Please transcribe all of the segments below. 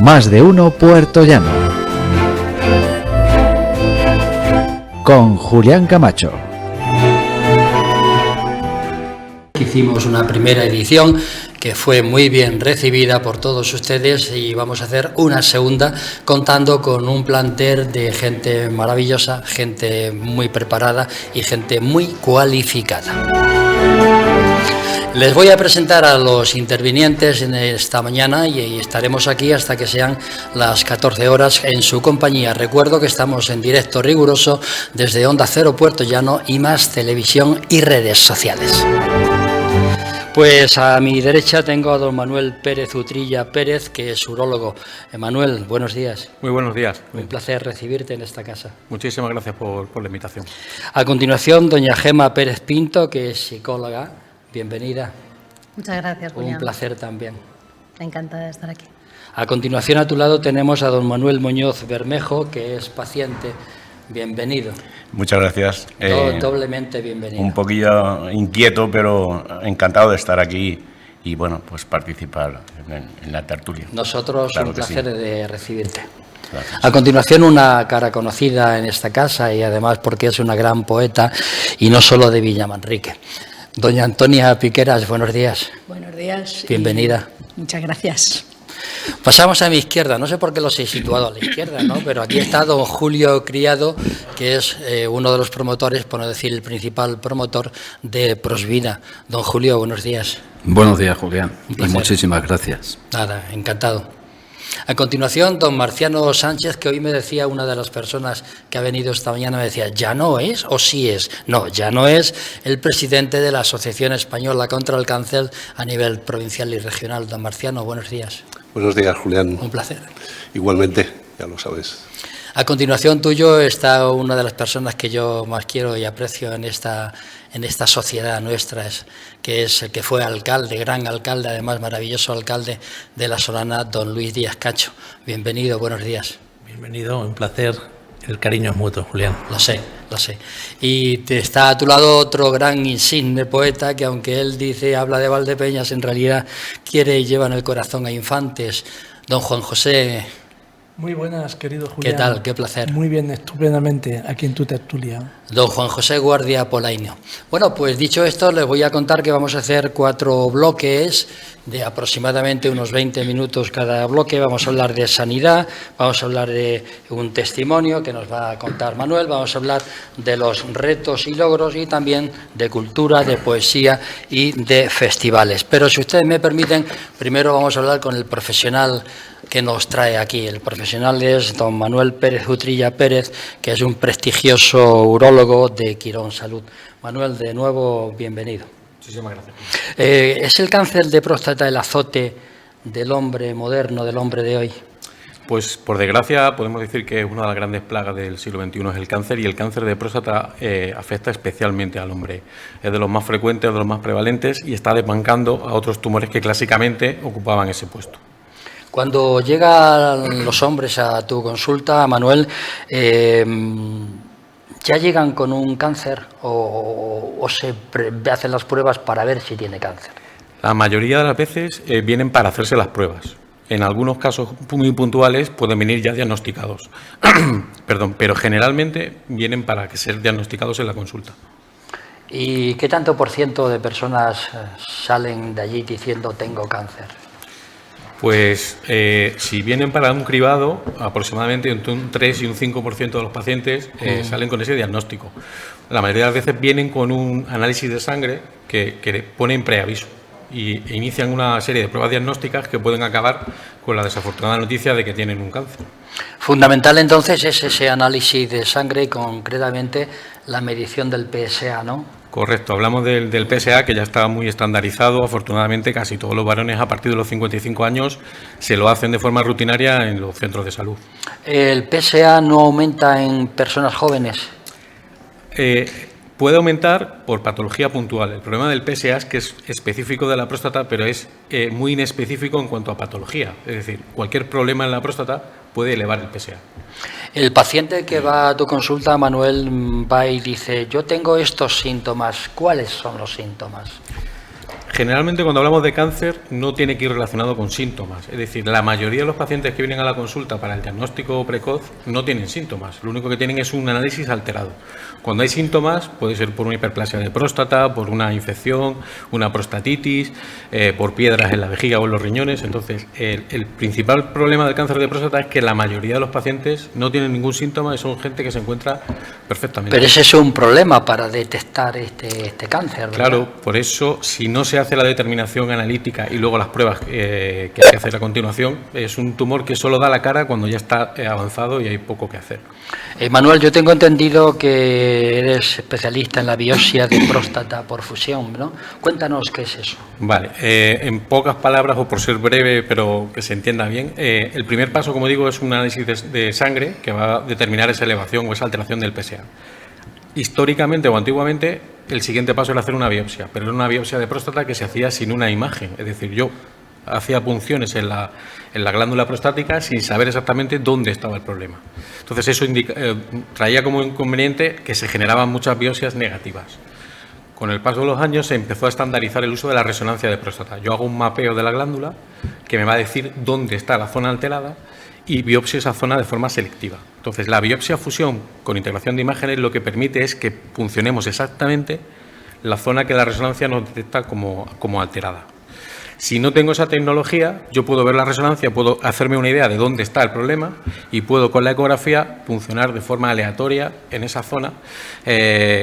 Más de uno Puerto Llano. Con Julián Camacho. Hicimos una primera edición que fue muy bien recibida por todos ustedes y vamos a hacer una segunda contando con un plantel de gente maravillosa, gente muy preparada y gente muy cualificada. Les voy a presentar a los intervinientes en esta mañana y estaremos aquí hasta que sean las 14 horas en su compañía. Recuerdo que estamos en directo riguroso desde Onda Cero Puerto Llano y Más Televisión y redes sociales. Pues a mi derecha tengo a don Manuel Pérez Utrilla Pérez, que es urólogo. Manuel, buenos días. Muy buenos días. Un placer recibirte en esta casa. Muchísimas gracias por la invitación. A continuación, doña Gema Pérez Pinto, que es psicóloga. Bienvenida. Muchas gracias, Julián. Un placer también. Encantada de estar aquí. A continuación, a tu lado tenemos a don Manuel Muñoz Bermejo, que es paciente. Bienvenido. Muchas gracias. Doblemente bienvenido. Un poquillo inquieto, pero encantado de estar aquí y, bueno, pues participar en la tertulia. Nosotros Claro un que placer sí. de recibirte. Gracias. A continuación, una cara conocida en esta casa y además porque es una gran poeta y no solo de Villamanrique. Doña Antonia Piqueras, buenos días. Buenos días. Bienvenida. Muchas gracias. Pasamos a mi izquierda, no sé por qué los he situado a la izquierda, ¿no? Pero aquí está don Julio Criado, que es uno de los promotores, por no decir el principal promotor de Prosvida. Don Julio, buenos días. Buenos días, Julián, y placer. muchísimas gracias. Nada, encantado. A continuación, don Marciano Sánchez, que hoy me decía una de las personas que ha venido esta mañana, me decía, ¿ya no es o sí es? No, ya no es el presidente de la Asociación Española contra el Cáncer a nivel provincial y regional. Don Marciano, buenos días. Buenos días, Julián. Un placer. Igualmente, ya lo sabes. A continuación tuyo está una de las personas que yo más quiero y aprecio en esta sociedad nuestra, que es el que fue alcalde, gran alcalde, además maravilloso alcalde de La Solana, don Luis Díaz Cacho. Bienvenido, buenos días. Bienvenido, un placer. El cariño es mutuo, Julián. Lo sé, lo sé. Y te está a tu lado otro gran insigne poeta que, aunque él dice, habla de Valdepeñas, en realidad quiere y lleva en el corazón a infantes. Don Juan José. Muy buenas, querido Julián. ¿Qué tal? Qué placer. Muy bien, estupendamente, aquí en tu tertulia. Don Juan José Guardia Polainio. Bueno, pues dicho esto, les voy a contar que vamos a hacer 4 bloques de aproximadamente unos 20 minutos cada bloque. Vamos a hablar de sanidad, vamos a hablar de un testimonio que nos va a contar Manuel, vamos a hablar de los retos y logros y también de cultura, de poesía y de festivales. Pero si ustedes me permiten, primero vamos a hablar con el profesional que nos trae aquí. El profesional es don Manuel Pérez Utrilla Pérez, que es un prestigioso urólogo de Quirón Salud. Manuel, de nuevo, bienvenido. Muchísimas gracias. ¿Es el cáncer de próstata el azote del hombre moderno, del hombre de hoy? Pues, por desgracia, podemos decir que una de las grandes plagas del siglo XXI es el cáncer, y el cáncer de próstata afecta especialmente al hombre. Es de los más frecuentes, de los más prevalentes, y está desbancando a otros tumores que clásicamente ocupaban ese puesto. Cuando llegan los hombres a tu consulta, Manuel, ¿ya llegan con un cáncer o se hacen las pruebas para ver si tiene cáncer? La mayoría de las veces vienen para hacerse las pruebas. En algunos casos muy puntuales pueden venir ya diagnosticados. Perdón, pero generalmente vienen para que ser diagnosticados en la consulta. ¿Y qué tanto por ciento de personas salen de allí diciendo tengo cáncer? Pues si vienen para un cribado, aproximadamente entre un 3 y un 5% de los pacientes salen con ese diagnóstico. La mayoría de las veces vienen con un análisis de sangre que ponen preaviso e inician una serie de pruebas diagnósticas que pueden acabar con la desafortunada noticia de que tienen un cáncer. Fundamental entonces es ese análisis de sangre y concretamente la medición del PSA, ¿no? Correcto, hablamos del PSA, que ya está muy estandarizado. Afortunadamente, casi todos los varones a partir de los 55 años se lo hacen de forma rutinaria en los centros de salud. ¿El PSA no aumenta en personas jóvenes? Puede aumentar por patología puntual. El problema del PSA es que es específico de la próstata, pero es muy inespecífico en cuanto a patología. Es decir, cualquier problema en la próstata puede elevar el PSA. El paciente que va a tu consulta, Manuel, va y dice, yo tengo estos síntomas. ¿Cuáles son los síntomas? Generalmente cuando hablamos de cáncer no tiene que ir relacionado con síntomas. Es decir, la mayoría de los pacientes que vienen a la consulta para el diagnóstico precoz no tienen síntomas. Lo único que tienen es un análisis alterado. Cuando hay síntomas, puede ser por una hiperplasia de próstata, por una infección, una prostatitis, por piedras en la vejiga o en los riñones. Entonces, el principal problema del cáncer de próstata es que la mayoría de los pacientes no tienen ningún síntoma y son gente que se encuentra perfectamente. Pero ese es un problema para detectar este cáncer, ¿verdad? Claro, por eso, si no se hace la determinación analítica y luego las pruebas que hay que hacer a continuación, es un tumor que solo da la cara cuando ya está avanzado y hay poco que hacer. Manuel, yo tengo entendido que eres especialista en la biopsia de próstata por fusión, ¿no? Cuéntanos qué es eso. Vale, en pocas palabras, o por ser breve, pero que se entienda bien, el primer paso, como digo, es un análisis de sangre que va a determinar esa elevación o esa alteración del PSA. Históricamente o antiguamente, el siguiente paso era hacer una biopsia, pero era una biopsia de próstata que se hacía sin una imagen. Es decir, yo hacía punciones en la glándula prostática sin saber exactamente dónde estaba el problema. Entonces, eso traía como inconveniente que se generaban muchas biopsias negativas. Con el paso de los años se empezó a estandarizar el uso de la resonancia de próstata. Yo hago un mapeo de la glándula que me va a decir dónde está la zona alterada y biopsia esa zona de forma selectiva. Entonces, la biopsia fusión con integración de imágenes lo que permite es que funcionemos exactamente la zona que la resonancia nos detecta como alterada. Si no tengo esa tecnología, yo puedo ver la resonancia, puedo hacerme una idea de dónde está el problema y puedo con la ecografía funcionar de forma aleatoria en esa zona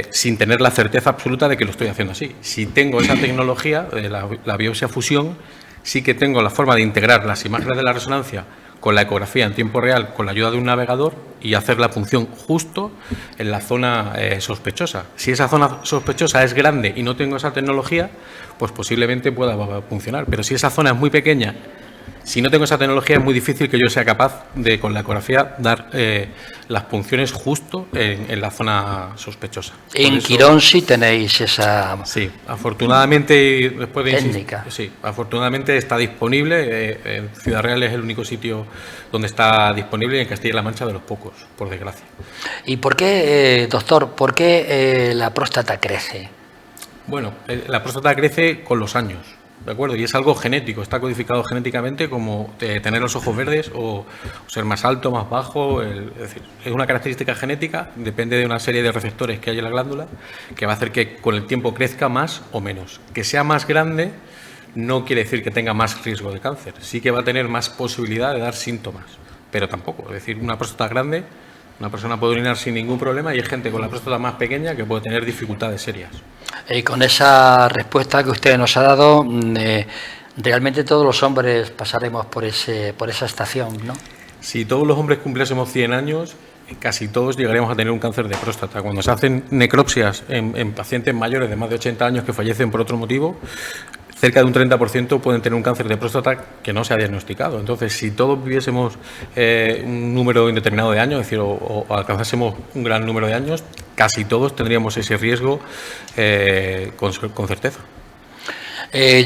sin tener la certeza absoluta de que lo estoy haciendo así. Si tengo esa tecnología de la biopsia fusión, sí que tengo la forma de integrar las imágenes de la resonancia con la ecografía en tiempo real, con la ayuda de un navegador y hacer la punción justo en la zona sospechosa. Si esa zona sospechosa es grande y no tengo esa tecnología, pues posiblemente pueda funcionar. Pero si esa zona es muy pequeña, si no tengo esa tecnología, es muy difícil que yo sea capaz de, con la ecografía, dar las punciones justo en la zona sospechosa. En Quirón sí tenéis esa... Sí, afortunadamente, después de técnica. Sí, afortunadamente está disponible. En Ciudad Real es el único sitio donde está disponible y en Castilla-La Mancha de los pocos, por desgracia. ¿Y por qué, doctor, por qué la próstata crece? Bueno, la próstata crece con los años. ¿De acuerdo? Y es algo genético, está codificado genéticamente como tener los ojos verdes o ser más alto, más bajo. Es decir, es una característica genética, depende de una serie de receptores que hay en la glándula, que va a hacer que con el tiempo crezca más o menos. Que sea más grande no quiere decir que tenga más riesgo de cáncer, sí que va a tener más posibilidad de dar síntomas, pero tampoco. Es decir, una próstata grande, una persona puede orinar sin ningún problema y hay gente con la próstata más pequeña que puede tener dificultades serias. Y con esa respuesta que usted nos ha dado, realmente todos los hombres pasaremos por esa estación, ¿no? Si todos los hombres cumpliésemos 100 años, casi todos llegaríamos a tener un cáncer de próstata. Cuando se hacen necropsias en pacientes mayores de más de 80 años que fallecen por otro motivo, cerca de un 30% pueden tener un cáncer de próstata que no se ha diagnosticado. Entonces, si todos viviésemos un número indeterminado de años, es decir, o alcanzásemos un gran número de años, casi todos tendríamos ese riesgo con certeza.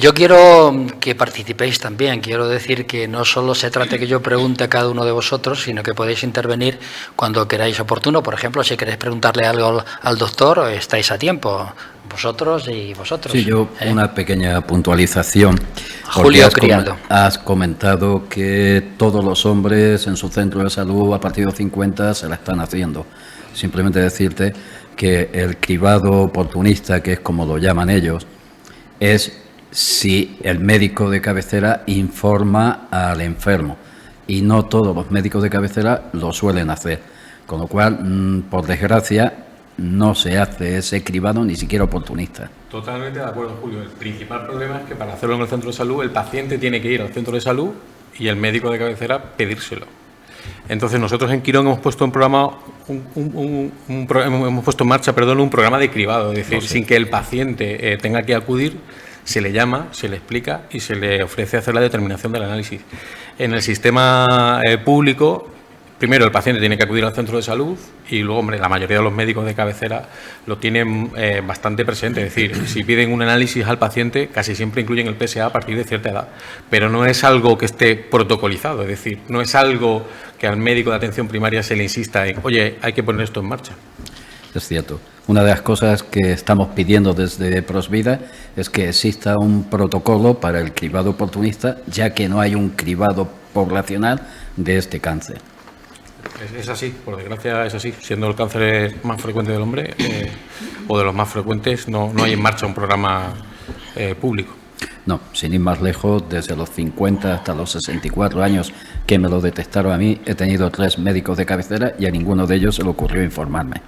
Yo quiero que participéis también. Quiero decir que no solo se trata que yo pregunte a cada uno de vosotros, sino que podéis intervenir cuando queráis oportuno. Por ejemplo, si queréis preguntarle algo al doctor, estáis a tiempo, vosotros y vosotros. Sí, yo una pequeña puntualización. Julio Criado. Has comentado que todos los hombres en su centro de salud a partir de los 50 se la están haciendo. Simplemente decirte que el cribado oportunista, que es como lo llaman ellos, es si el médico de cabecera informa al enfermo, y no todos los médicos de cabecera lo suelen hacer, con lo cual, por desgracia, no se hace ese cribado ni siquiera oportunista. Totalmente de acuerdo, Julio. El principal problema es que para hacerlo en el centro de salud, el paciente tiene que ir al centro de salud y el médico de cabecera pedírselo. Entonces, nosotros en Quirón hemos puesto hemos puesto en marcha un programa de cribado, es decir, sin que el paciente tenga que acudir. Se le llama, se le explica y se le ofrece hacer la determinación del análisis. En el sistema público, primero el paciente tiene que acudir al centro de salud y luego, hombre, la mayoría de los médicos de cabecera lo tienen bastante presente. Es decir, si piden un análisis al paciente, casi siempre incluyen el PSA a partir de cierta edad. Pero no es algo que esté protocolizado, es decir, no es algo que al médico de atención primaria se le insista en, oye, hay que poner esto en marcha. Es cierto. Una de las cosas que estamos pidiendo desde Prosvida es que exista un protocolo para el cribado oportunista, ya que no hay un cribado poblacional de este cáncer. Es así, por desgracia es así. Siendo el cáncer más frecuente del hombre, o de los más frecuentes, no hay en marcha un programa público. No, sin ir más lejos, desde los 50 hasta los 64 años que me lo detectaron a mí, he tenido 3 médicos de cabecera y a ninguno de ellos se le ocurrió informarme.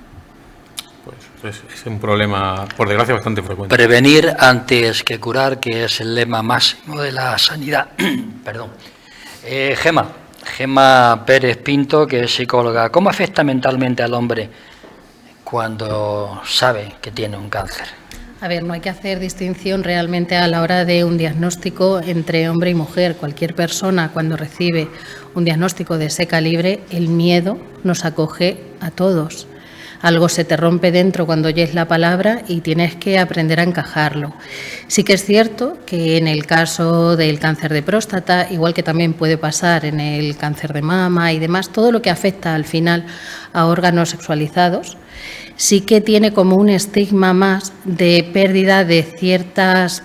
Pues es un problema, por desgracia, bastante frecuente. Prevenir antes que curar, que es el lema máximo de la sanidad. Perdón. Gema Pérez Pinto, que es psicóloga. ¿Cómo afecta mentalmente al hombre cuando sabe que tiene un cáncer? A ver, no hay que hacer distinción realmente a la hora de un diagnóstico entre hombre y mujer. Cualquier persona, cuando recibe un diagnóstico de ese calibre, el miedo nos acoge a todos. Algo se te rompe dentro cuando oyes la palabra y tienes que aprender a encajarlo. Sí que es cierto que en el caso del cáncer de próstata, igual que también puede pasar en el cáncer de mama y demás, todo lo que afecta al final a órganos sexualizados, sí que tiene como un estigma más de pérdida de ciertas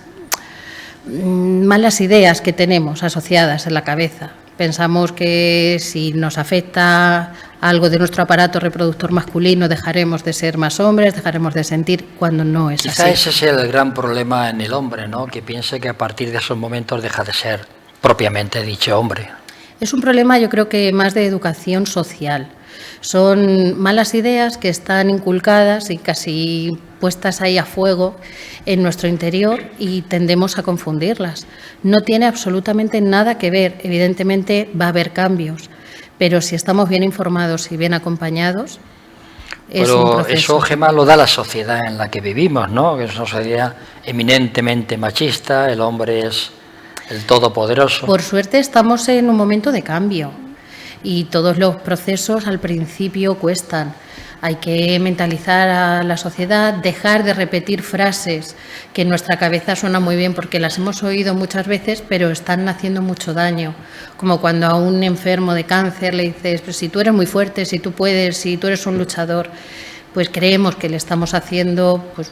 malas ideas que tenemos asociadas en la cabeza. Pensamos que si nos afecta algo de nuestro aparato reproductor masculino dejaremos de ser más hombres, dejaremos de sentir, cuando no es así. Quizá ese es el gran problema en el hombre, ¿no? Que piense que a partir de esos momentos deja de ser propiamente dicho hombre. Es un problema, yo creo que más de educación social. Son malas ideas que están inculcadas y casi puestas ahí a fuego en nuestro interior y tendemos a confundirlas. No tiene absolutamente nada que ver. Evidentemente va a haber cambios, pero si estamos bien informados y bien acompañados, es un proceso. Pero eso, Gema, lo da la sociedad en la que vivimos, ¿no? Que es una sociedad eminentemente machista, el hombre es el todopoderoso. Por suerte estamos en un momento de cambio y todos los procesos al principio cuestan. Hay que mentalizar a la sociedad, dejar de repetir frases que en nuestra cabeza suenan muy bien porque las hemos oído muchas veces, pero están haciendo mucho daño. Como cuando a un enfermo de cáncer le dices, pues si tú eres muy fuerte, si tú puedes, si tú eres un luchador, pues creemos que le estamos haciendo, pues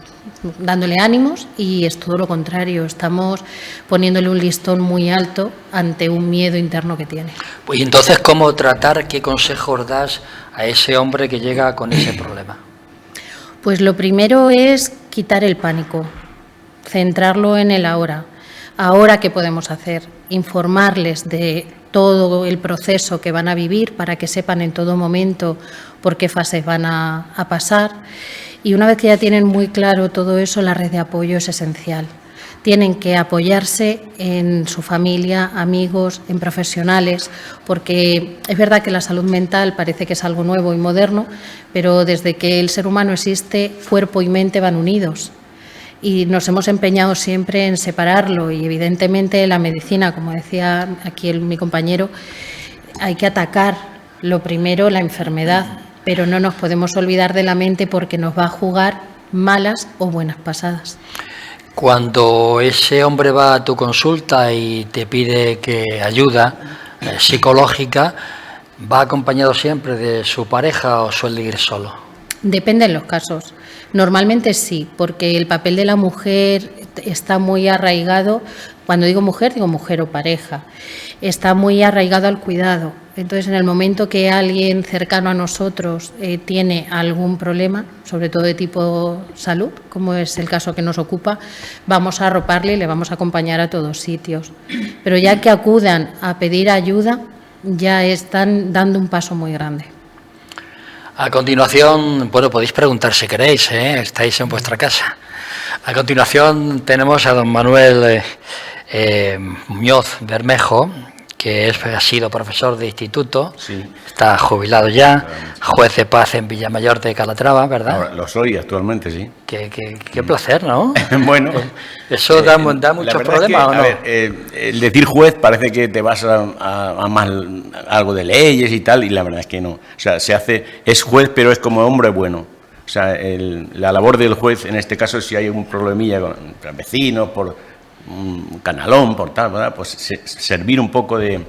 dándole ánimos, y es todo lo contrario. Estamos poniéndole un listón muy alto ante un miedo interno que tiene. Pues entonces, ¿cómo tratar? ¿Qué consejos das a ese hombre que llega con ese problema? Pues lo primero es quitar el pánico, centrarlo en el ahora. Ahora, ¿qué podemos hacer? Informarles de todo el proceso que van a vivir para que sepan en todo momento por qué fases van a pasar. Y una vez que ya tienen muy claro todo eso, la red de apoyo es esencial. Tienen que apoyarse en su familia, amigos, en profesionales, porque es verdad que la salud mental parece que es algo nuevo y moderno, pero desde que el ser humano existe, cuerpo y mente van unidos. Y nos hemos empeñado siempre en separarlo y evidentemente la medicina, como decía aquí mi compañero, hay que atacar lo primero, la enfermedad, pero no nos podemos olvidar de la mente porque nos va a jugar malas o buenas pasadas. Cuando ese hombre va a tu consulta y te pide que ayuda psicológica, ¿va acompañado siempre de su pareja o suele ir solo? Depende en los casos. Normalmente sí, porque el papel de la mujer está muy arraigado. Cuando digo mujer o pareja. Está muy arraigado al cuidado. Entonces, en el momento que alguien cercano a nosotros tiene algún problema, sobre todo de tipo salud, como es el caso que nos ocupa, vamos a arroparle y le vamos a acompañar a todos sitios. Pero ya que acudan a pedir ayuda, ya están dando un paso muy grande. A continuación, bueno, podéis preguntar si queréis, estáis en vuestra casa. A continuación tenemos a don Manuel Muñoz Bermejo, que ha sido profesor de instituto, Sí. está jubilado ya, juez de paz en Villamayor de Calatrava, ¿verdad? Ahora, lo soy actualmente, sí. Qué placer, ¿no? Bueno, Eso da la muchos verdad es problemas, que, ¿o no? a ver, el decir juez parece que te vas a más algo de leyes y tal, y la verdad es que no. O sea, es juez, pero es como hombre bueno. O sea, la labor del juez, en este caso, si hay un problemilla con vecinos, por un canalón, por tal, ¿verdad? Pues servir un poco de,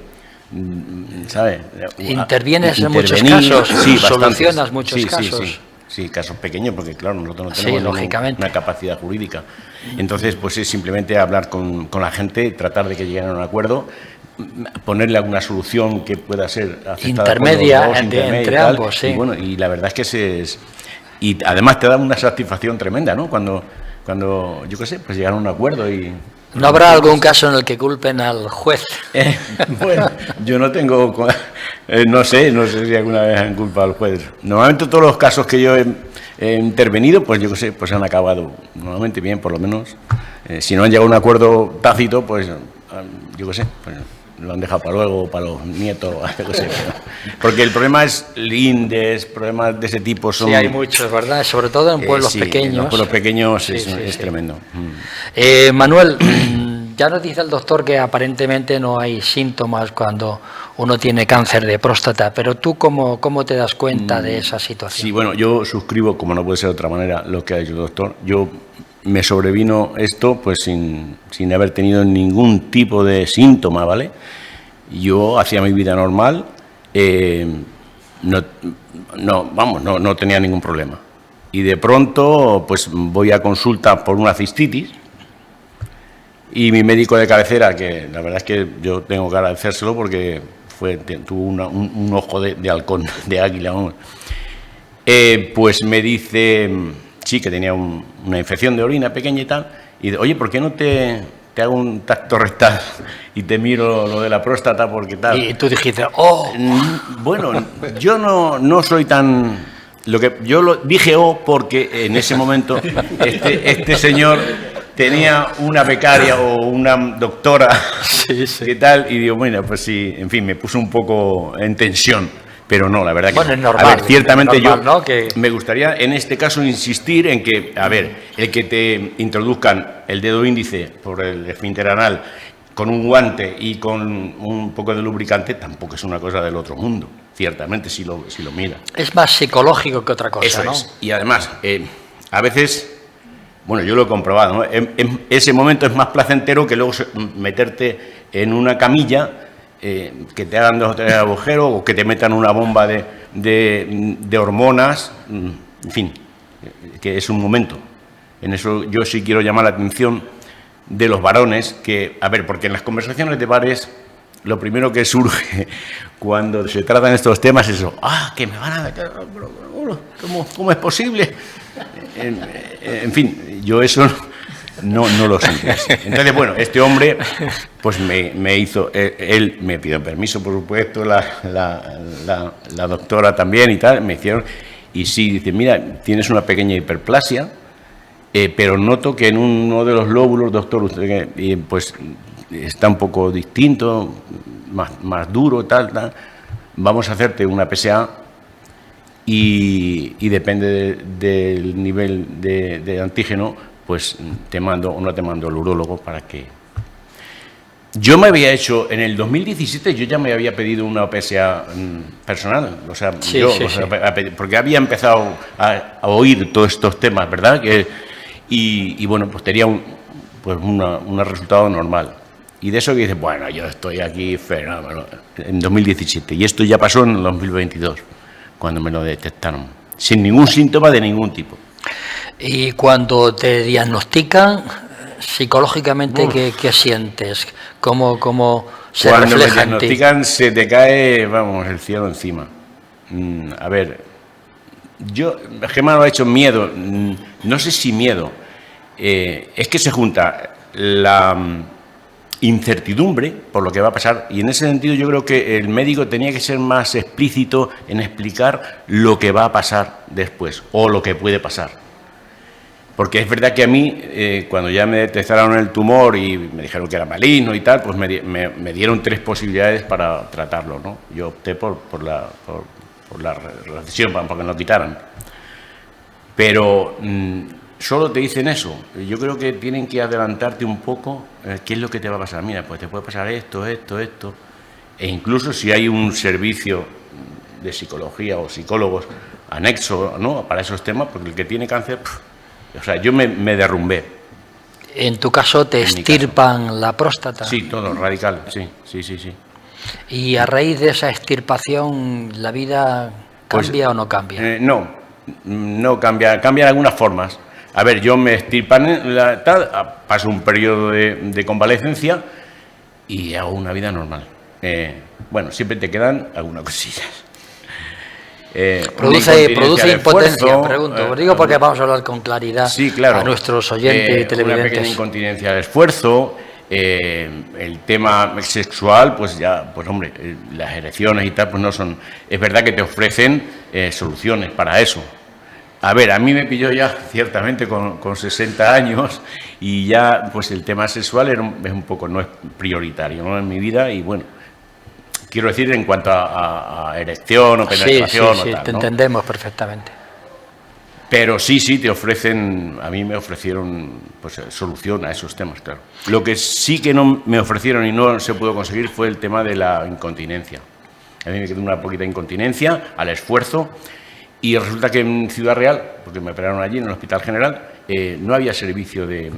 ¿sabes? Intervienes en Intervenir, muchos casos, sí, solucionas bastantes. muchos Sí, casos. Sí, casos pequeños, porque claro, nosotros no Sí, tenemos lógicamente. una capacidad jurídica. Entonces, pues es simplemente hablar con la gente, tratar de que lleguen a un acuerdo, ponerle alguna solución que pueda ser aceptada Intermedia, por los dos, entre y tal. ambos, sí. Y bueno, y la verdad es que y además te da una satisfacción tremenda, ¿no? Cuando yo qué sé, pues llegar a un acuerdo y... ¿No habrá algún caso en el que culpen al juez? Bueno, yo no tengo, no sé si alguna vez han culpado al juez. Normalmente todos los casos que yo he intervenido, pues yo qué sé, pues han acabado normalmente bien, por lo menos. Si no han llegado a un acuerdo tácito, pues yo qué sé, pues lo han dejado para luego, para los nietos, yo qué sé. Porque el problema es lindes, problemas de ese tipo son... Sí, hay muchos, ¿verdad? Sobre todo en pueblos sí, pequeños. en los pueblos pequeños Sí, es sí. tremendo. Manuel, ya nos dice el doctor que aparentemente no hay síntomas cuando uno tiene cáncer de próstata, pero tú ¿cómo te das cuenta de esa situación? Sí, bueno, yo suscribo, como no puede ser de otra manera, lo que ha dicho el doctor. Yo me sobrevino esto pues sin haber tenido ningún tipo de síntoma, ¿vale? Yo hacía mi vida normal, no tenía ningún problema. Y de pronto pues voy a consulta por una cistitis y mi médico de cabecera, que la verdad es que yo tengo que agradecérselo porque tuvo un ojo de halcón, de águila, vamos. Pues me dice, sí, que tenía una infección de orina pequeña y tal, y dice, oye, ¿por qué no te hago un tacto rectal y te miro lo de la próstata porque tal? Y tú dijiste, ¡oh! Bueno, yo no soy tan... Yo lo dije porque en ese momento este señor tenía una becaria o una doctora, ¿qué tal? Y digo, bueno, pues sí, en fin, me puse un poco en tensión. Pero no, la verdad que bueno, es normal, a ver, ciertamente normal, ¿no? Que... me gustaría en este caso insistir en que, a ver, el que te introduzcan el dedo índice por el esfínter anal con un guante y con un poco de lubricante tampoco es una cosa del otro mundo, ciertamente, si lo miras. Es más psicológico que otra cosa, Eso ¿no? es. Y además, a veces, bueno, yo lo he comprobado, ¿no? Ese momento es más placentero que luego meterte en una camilla, que te hagan 2 o 3 agujeros o que te metan una bomba de hormonas, en fin, que es un momento. En eso yo sí quiero llamar la atención de los varones, que, a ver, porque en las conversaciones de bares lo primero que surge cuando se tratan estos temas es eso, que me van a meter, ¿cómo es posible? En fin, yo eso no lo siento así. Entonces, bueno, este hombre pues me hizo, él me pidió permiso, por supuesto, la doctora también y tal, me hicieron, y sí, dice, mira, tienes una pequeña hiperplasia, pero noto que en uno de los lóbulos, doctor, usted pues está un poco distinto, más duro, tal, vamos a hacerte una PSA y depende del nivel de antígeno, pues te mando o no te mando al urólogo para que... Yo me había hecho, en el 2017 yo ya me había pedido una PSA personal, o sea, sí, porque había empezado a oír todos estos temas, ¿verdad? Y bueno, pues tenía un resultado normal. Y de eso que dices, bueno, yo estoy aquí fenómeno, en 2017, y esto ya pasó en el 2022, cuando me lo detectaron, sin ningún síntoma de ningún tipo. Y cuando te diagnostican, psicológicamente, ¿qué sientes? ¿Cómo se cuando refleja me en ti? diagnostican se te cae, vamos, el cielo encima. A ver, Gemma lo ha hecho miedo, no sé si miedo, es que se junta la incertidumbre por lo que va a pasar, y en ese sentido yo creo que el médico tenía que ser más explícito en explicar lo que va a pasar después o lo que puede pasar. Porque es verdad que a mí, cuando ya me detectaron el tumor y me dijeron que era maligno y tal, pues me dieron 3 posibilidades para tratarlo, ¿no? Yo opté por la recesión, para que me lo quitaran. Pero solo te dicen eso. Yo creo que tienen que adelantarte un poco qué es lo que te va a pasar. Mira, pues te puede pasar esto. E incluso si hay un servicio de psicología o psicólogos anexo, ¿no?, para esos temas, porque el que tiene cáncer... O sea, yo me derrumbé. En tu caso, ¿te extirpan la próstata? Sí, todo, radical, sí. ¿Y a raíz de esa extirpación la vida cambia o no cambia? No cambia, cambian algunas formas. A ver, yo me extirpan, paso un periodo de convalecencia y hago una vida normal. Bueno, siempre te quedan algunas cosillas. Produce impotencia, pregunto. Digo porque vamos a hablar con claridad, sí, claro, a nuestros oyentes y televidentes. Una pequeña incontinencia de esfuerzo, el tema sexual, pues ya, pues hombre, las erecciones y tal, pues no son... Es verdad que te ofrecen soluciones para eso. A ver, a mí me pilló ya ciertamente con 60 años y ya pues el tema sexual es un poco, no es prioritario, ¿no?, en mi vida, y bueno, quiero decir en cuanto a erección o penetración sí, o tal, te ¿no? entendemos perfectamente. Pero sí, te ofrecen, a mí me ofrecieron pues solución a esos temas, claro. Lo que sí que no me ofrecieron y no se pudo conseguir fue el tema de la incontinencia. A mí me quedó una poquita incontinencia al esfuerzo y resulta que en Ciudad Real, porque me operaron allí en el Hospital General, no había servicio de...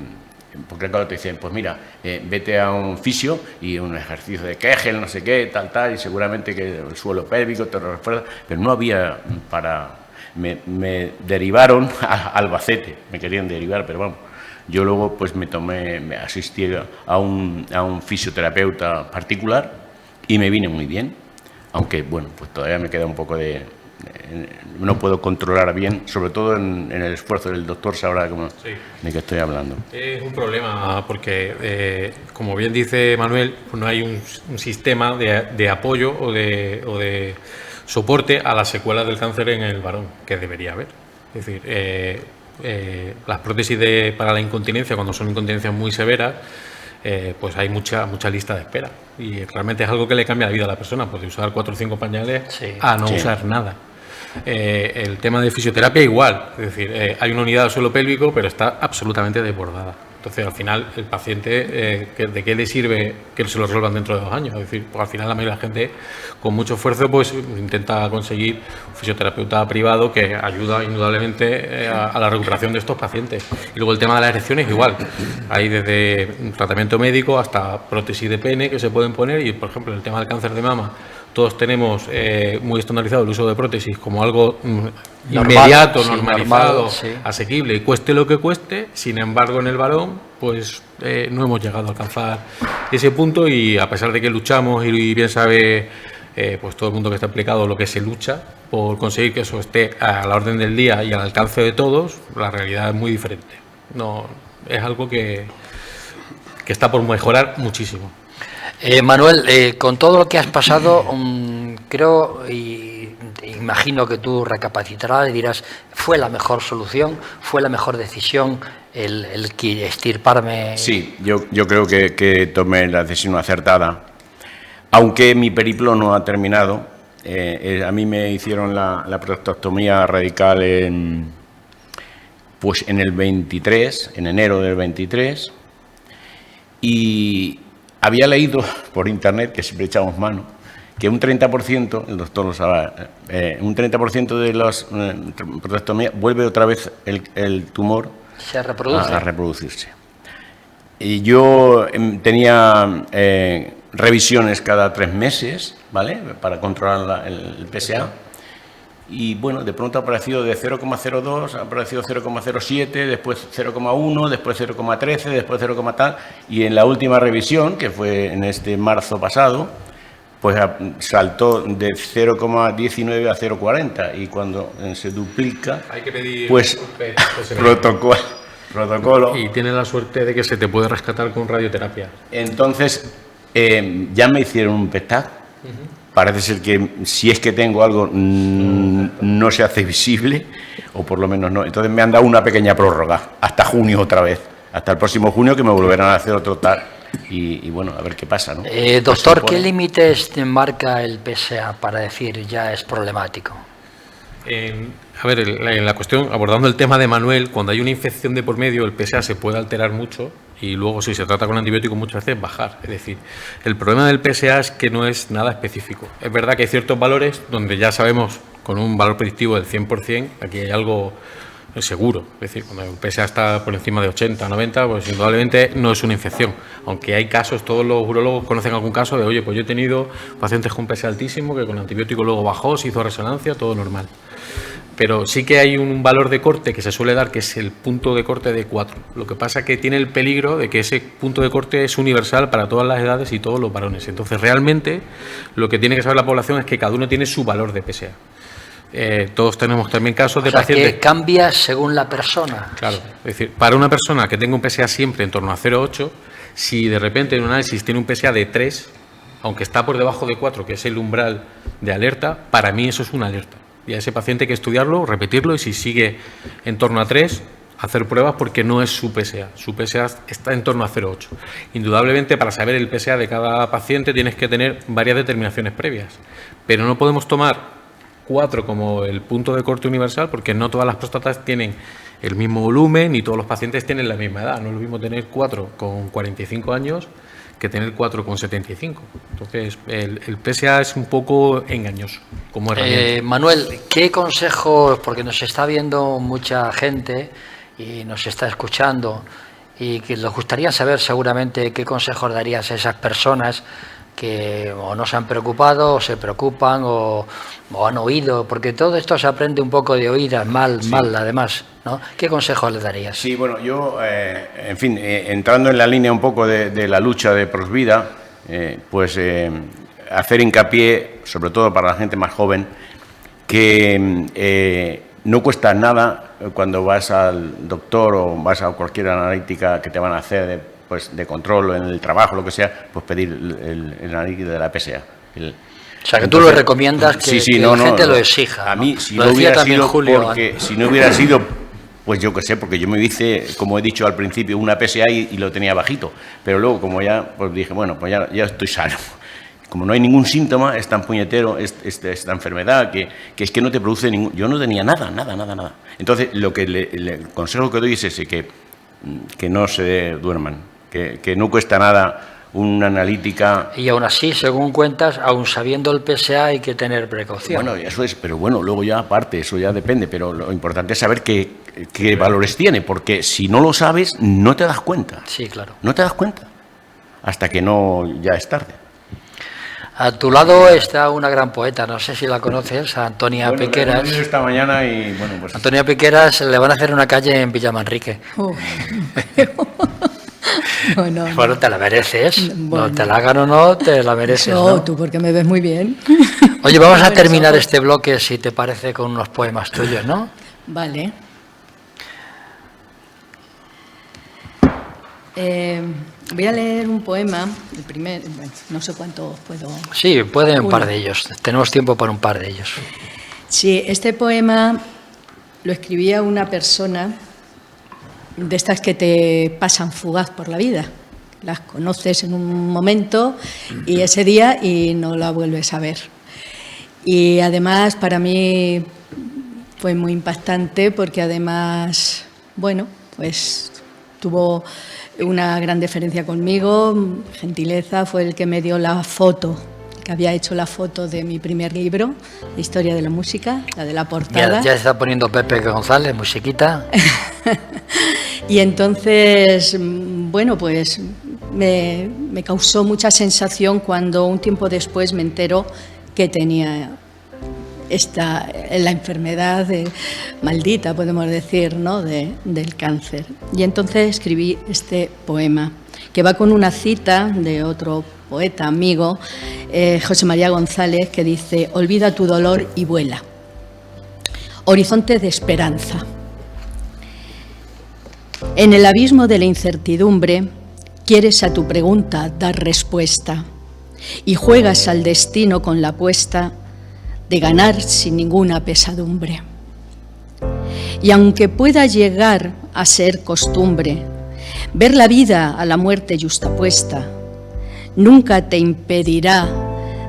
Porque claro, te dicen, pues mira, vete a un fisio y un ejercicio de Kegel, no sé qué, tal, y seguramente que el suelo pélvico te lo refuerza, pero no había para... Me derivaron a Albacete, me querían derivar, pero vamos, yo luego pues me asistí a un fisioterapeuta particular y me vine muy bien, aunque bueno, pues todavía me queda un poco no puedo controlar bien, sobre todo en el esfuerzo del doctor sabrá de qué estoy hablando. Es un problema porque, como bien dice Manuel, pues no hay un sistema de apoyo o de soporte a las secuelas del cáncer en el varón, que debería haber. Es decir, las prótesis para la incontinencia, cuando son incontinencias muy severas, pues hay mucha lista de espera. Y realmente es algo que le cambia la vida a la persona, pues de usar 4 o 5 pañales a no usar nada. El tema de fisioterapia igual, es decir, hay una unidad del suelo pélvico, pero está absolutamente desbordada. Entonces, al final, el paciente, ¿de qué le sirve que se lo resuelvan dentro de 2 años? Es decir, pues al final la mayoría de la gente, con mucho esfuerzo, pues intenta conseguir un fisioterapeuta privado que ayuda indudablemente a la recuperación de estos pacientes. Y luego el tema de las erecciones igual. Hay desde un tratamiento médico hasta prótesis de pene que se pueden poner y, por ejemplo, el tema del cáncer de mama, todos tenemos muy estandarizado el uso de prótesis como algo inmediato, normalizado, asequible y cueste lo que cueste. Sin embargo, en el varón, pues no hemos llegado a alcanzar ese punto y a pesar de que luchamos y bien sabe pues todo el mundo que está implicado lo que se lucha por conseguir que eso esté a la orden del día y al alcance de todos, la realidad es muy diferente. No, es algo que está por mejorar muchísimo. Manuel, con todo lo que has pasado, creo y imagino que tú recapacitarás y dirás, ¿fue la mejor solución? ¿Fue la mejor decisión el extirparme? Sí, yo creo que tomé la decisión acertada, aunque mi periplo no ha terminado. A mí me hicieron la prostatectomía radical en el 23, en enero del 23, y había leído por internet, que siempre echamos mano, que un 30%, el doctor lo sabe, un 30% de las prostatectomías vuelve otra vez el tumor a reproducirse. Y yo tenía revisiones cada 3 meses, ¿vale?, para controlar el PSA. Y bueno, de pronto ha aparecido de 0,02, ha aparecido 0,07, después 0,1, después 0,13, después 0, tal. Y en la última revisión, que fue en este marzo pasado, pues saltó de 0,19 a 0,40. Y cuando se duplica, hay que pedir pues protocolo. Y tienes la suerte de que se te puede rescatar con radioterapia. Entonces, ya me hicieron un PET-TAC parece ser que si es que tengo algo no se hace visible, o por lo menos no. Entonces me han dado una pequeña prórroga, hasta junio otra vez, hasta el próximo junio, que me volverán a hacer otro tal, y bueno, a ver qué pasa, ¿no? Doctor, ¿qué límites te marca el PSA para decir ya es problemático? A ver, en la cuestión, abordando el tema de Manuel, cuando hay una infección de por medio, el PSA se puede alterar mucho y luego, si se trata con antibiótico, muchas veces bajar. Es decir, el problema del PSA es que no es nada específico. Es verdad que hay ciertos valores donde ya sabemos, con un valor predictivo del 100%, aquí hay algo seguro. Es decir, cuando el PSA está por encima de 80, 90, pues indudablemente no es una infección. Aunque hay casos, todos los urólogos conocen algún caso de, oye, pues yo he tenido pacientes con PSA altísimo que con antibiótico luego bajó, se hizo resonancia, todo normal. Pero sí que hay un valor de corte que se suele dar, que es el punto de corte de 4. Lo que pasa es que tiene el peligro de que ese punto de corte es universal para todas las edades y todos los varones. Entonces, realmente, lo que tiene que saber la población es que cada uno tiene su valor de PSA. Todos tenemos también casos de pacientes... que cambia según la persona. Claro, es decir, para una persona que tenga un PSA siempre en torno a 0,8, si de repente en un análisis tiene un PSA de 3, aunque está por debajo de 4, que es el umbral de alerta, para mí eso es una alerta. Y a ese paciente hay que estudiarlo, repetirlo, y si sigue en torno a 3, hacer pruebas, porque no es su PSA. Su PSA está en torno a 0,8. Indudablemente, para saber el PSA de cada paciente tienes que tener varias determinaciones previas. Pero no podemos tomar 4 como el punto de corte universal, porque no todas las próstatas tienen el mismo volumen y todos los pacientes tienen la misma edad. No es lo mismo tener 4 con 45 años que tener 4 con 75. Entonces, el PSA es un poco engañoso como herramienta. Manuel, ¿qué consejos, porque nos está viendo mucha gente y nos está escuchando, y que les gustaría saber seguramente qué consejos darías a esas personas que o no se han preocupado, o se preocupan, o han oído, porque todo esto se aprende un poco de oídas, mal además, ¿no? ¿Qué consejos les darías? Sí, bueno, yo, en fin, entrando en la línea un poco de la lucha de Prosvida, pues hacer hincapié, sobre todo para la gente más joven, que no cuesta nada cuando vas al doctor o vas a cualquier analítica que te van a hacer de control en el trabajo, lo que sea, pues pedir el análisis de la PSA. O sea, que tú lo recomiendas que la gente lo exija. A mí, si no hubiera sido porque, si no hubiera sido, pues yo qué sé, porque yo me hice, como he dicho al principio, una PSA y lo tenía bajito, pero luego como ya, pues dije, bueno, pues ya estoy sano. Como no hay ningún síntoma, es tan puñetero esta enfermedad que es que no te produce ningún... Yo no tenía nada. Entonces, lo que el consejo que doy es ese, que no se duerman, que no cuesta nada una analítica. Y aún así, según cuentas, aún sabiendo el PSA hay que tener precaución. Bueno, eso es, pero bueno, luego ya aparte, eso ya depende, pero lo importante es saber qué valores tiene, porque si no lo sabes, no te das cuenta. Sí, claro. No te das cuenta, hasta que no, ya es tarde. A tu lado está una gran poeta, no sé si la conoces, Antonia Piqueras. La he esta mañana y bueno, pues... Antonia Piqueras le van a hacer una calle en Villamanrique. Bueno, te la mereces. Bueno. No te la hagan o no, te la mereces. No, tú porque me ves muy bien. Oye, vamos a terminar este bloque, si te parece, con unos poemas tuyos, ¿no? Vale. Voy a leer un poema, el primer, bueno, no sé cuántos puedo... Sí, pueden un par de ellos, tenemos tiempo para un par de ellos. Sí, este poema lo escribía una persona de estas que te pasan fugaz por la vida. Las conoces en un momento y ese día y no la vuelves a ver. Y además para mí fue muy impactante porque además, bueno, pues tuvo una gran deferencia conmigo, gentileza, fue el que me dio la foto, que había hecho la foto de mi primer libro, de Historia de la Música, la de la portada. Ya está poniendo Pepe González, musiquita. Y entonces, bueno, pues me causó mucha sensación cuando un tiempo después me entero que tenía la enfermedad maldita, podemos decir, ¿no? del cáncer. Y entonces escribí este poema, que va con una cita de otro poeta amigo, José María González, que dice: olvida tu dolor y vuela. Horizonte de esperanza. En el abismo de la incertidumbre, quieres a tu pregunta dar respuesta. y juegas al destino con la apuesta de ganar sin ninguna pesadumbre. Y aunque pueda llegar a ser costumbre ver la vida a la muerte yustapuesta, nunca te impedirá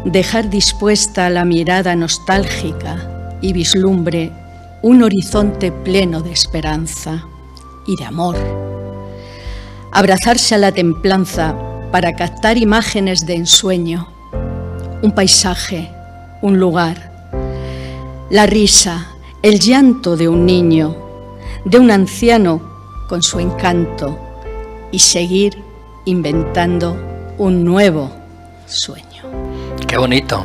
dejar dispuesta la mirada nostálgica y vislumbre un horizonte pleno de esperanza y de amor. Abrazarse a la templanza para captar imágenes de ensueño, un paisaje, un lugar, la risa, el llanto de un niño, de un anciano con su encanto, y seguir inventando un nuevo sueño. ¡Qué bonito!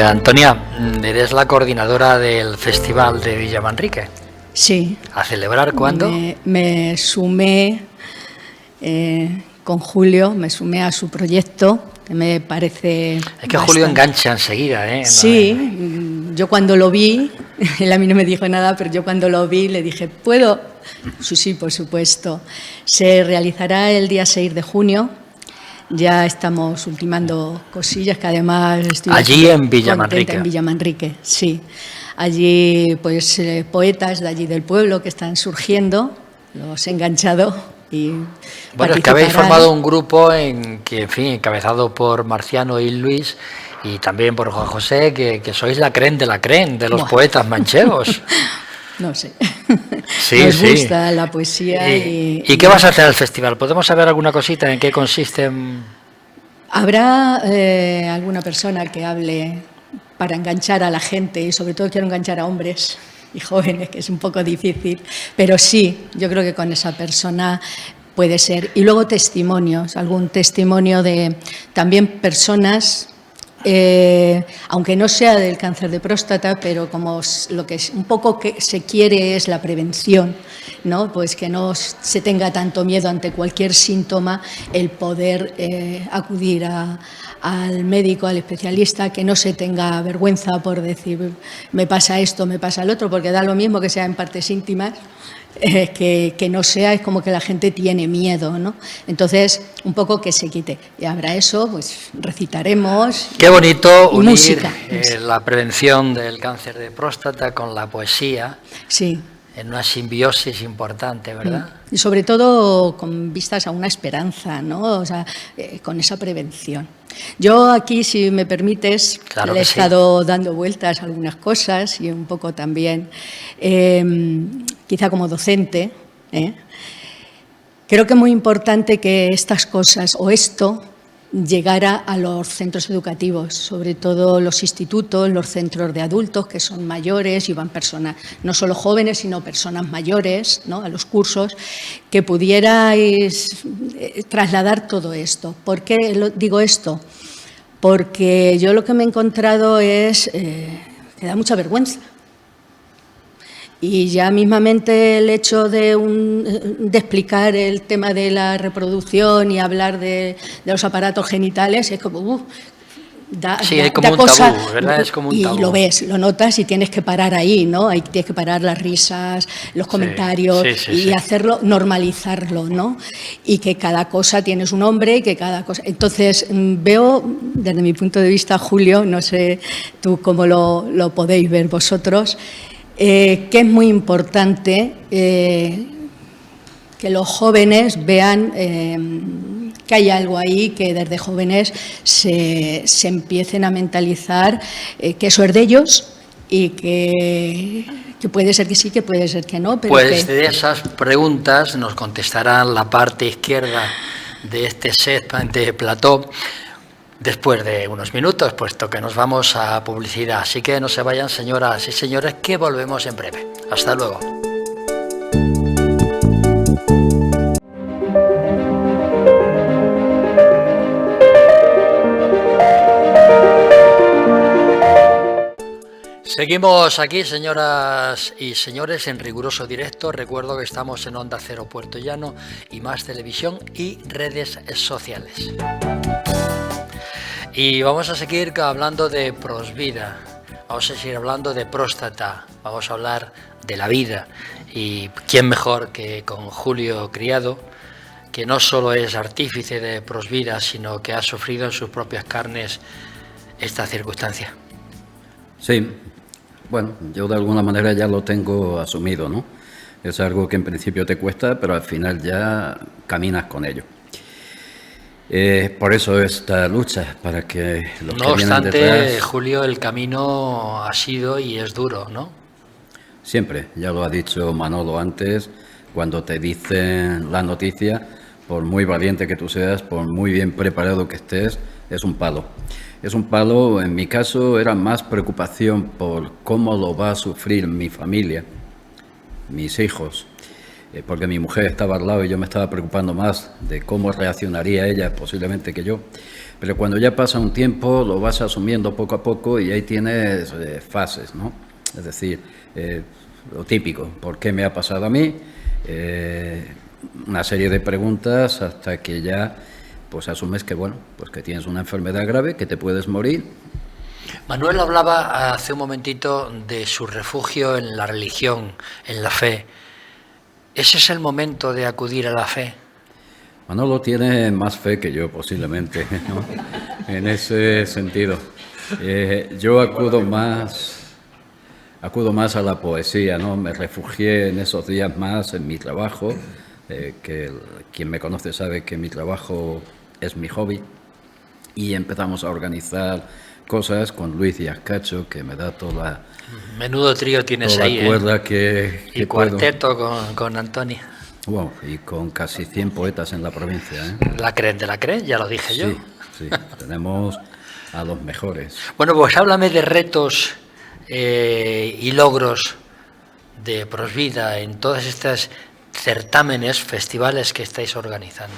Antonia, eres la coordinadora del Festival de Villamanrique. Sí. ¿A celebrar cuándo? Me sumé con Julio, me sumé a su proyecto, que me parece... Es que Julio engancha enseguida, ¿eh? Sí, yo cuando lo vi, él a mí no me dijo nada, pero yo cuando lo vi le dije, ¿puedo? Sí, por supuesto. Se realizará el día 6 de junio. Ya estamos ultimando cosillas que además estoy allí en Villamanrique. En Villamanrique, sí. Allí, pues, poetas de allí del pueblo que están surgiendo, los he enganchado y bueno, es que habéis formado un grupo en que, en fin, encabezado por Marciano y Luis y también por Juan José, que sois la creen de los poetas manchegos. No sé. Sí, nos gusta la poesía. ¿Y qué vas a hacer al festival? ¿Podemos saber alguna cosita? ¿En qué consiste? Habrá alguna persona que hable para enganchar a la gente, y sobre todo quiero enganchar a hombres y jóvenes, que es un poco difícil, pero sí, yo creo que con esa persona puede ser. Y luego testimonios, algún testimonio de también personas, aunque no sea del cáncer de próstata, pero como lo que un poco que se quiere es la prevención, ¿no? Pues que no se tenga tanto miedo ante cualquier síntoma, el poder acudir al médico, al especialista, que no se tenga vergüenza por decir me pasa esto, me pasa el otro, porque da lo mismo que sea en partes íntimas, que no sea, es como que la gente tiene miedo, ¿no? Entonces, un poco que se quite. Y habrá eso, pues recitaremos. Qué bonito unir música. La prevención del cáncer de próstata con la poesía. Sí. En una simbiosis importante, ¿verdad? Y sobre todo con vistas a una esperanza, ¿no? O sea, con esa prevención. Yo aquí, si me permites, claro le he sí. estado dando vueltas a algunas cosas y un poco también, quizá como docente, creo que es muy importante que estas cosas o esto llegara a los centros educativos, sobre todo los institutos, los centros de adultos que son mayores y van personas, no solo jóvenes, sino personas mayores, ¿no? A los cursos, que pudierais trasladar todo esto. ¿Por qué digo esto? Porque yo lo que me he encontrado es que da mucha vergüenza. Y ya mismamente el hecho de explicar el tema de la reproducción y hablar de los aparatos genitales es como es como un cosa, tabú, ¿verdad? Es como un tabú. Y lo ves, lo notas y tienes que parar ahí, ¿no? Ahí tienes que parar las risas, los comentarios y hacerlo, normalizarlo, ¿no? Y que cada cosa tiene su nombre y que cada cosa... Entonces, veo, desde mi punto de vista, Julio, no sé tú cómo lo podéis ver vosotros, que es muy importante que los jóvenes vean que hay algo ahí, que desde jóvenes se empiecen a mentalizar que eso es de ellos y que puede ser que sí, que puede ser que no. Pero pues de esas preguntas nos contestará la parte izquierda de este set de plató después de unos minutos, puesto que nos vamos a publicidad. Así que no se vayan, señoras y señores, que volvemos en breve. Hasta luego. Seguimos aquí, señoras y señores, en riguroso directo. Recuerdo que estamos en Onda Cero Puerto Llano y Más Televisión y redes sociales. Y vamos a seguir hablando de prosvida, vamos a seguir hablando de próstata, vamos a hablar de la vida. Y quién mejor que con Julio Criado, que no solo es artífice de Prosvida, sino que ha sufrido en sus propias carnes esta circunstancia. Sí, bueno, yo de alguna manera ya lo tengo asumido, ¿no? Es algo que en principio te cuesta, pero al final ya caminas con ello. Por eso esta lucha, para que los No que vienen obstante, detrás... Julio, el camino ha sido y es duro, ¿no? Siempre, ya lo ha dicho Manolo antes, cuando te dicen la noticia, por muy valiente que tú seas, por muy bien preparado que estés, es un palo. Es un palo, en mi caso, era más preocupación por cómo lo va a sufrir mi familia, mis hijos, porque mi mujer estaba al lado y yo me estaba preocupando más de cómo reaccionaría ella posiblemente que yo. Pero cuando ya pasa un tiempo lo vas asumiendo poco a poco y ahí tienes fases, ¿no? Es decir, lo típico, ¿por qué me ha pasado a mí? Una serie de preguntas hasta que ya pues asumes que, bueno, pues que tienes una enfermedad grave, que te puedes morir. Manuel hablaba hace un momentito de su refugio en la religión, en la fe. ¿Ese es el momento de acudir a la fe? Manolo tiene más fe que yo, posiblemente, ¿no? En ese sentido. Yo acudo más a la poesía, ¿no? Me refugié en esos días más en mi trabajo, que quien me conoce sabe que mi trabajo es mi hobby, y empezamos a organizar cosas con Luis Díaz Cacho, que me da toda Menudo trío tienes toda ahí, cuerda que y puedo. cuarteto con Antonia. Wow, y con casi 100 poetas en la provincia, ¿eh? ¿La creen de la creen? Ya lo dije yo. Sí, tenemos a los mejores. Bueno, pues háblame de retos y logros de Prosvida en todas estas certámenes, festivales que estáis organizando.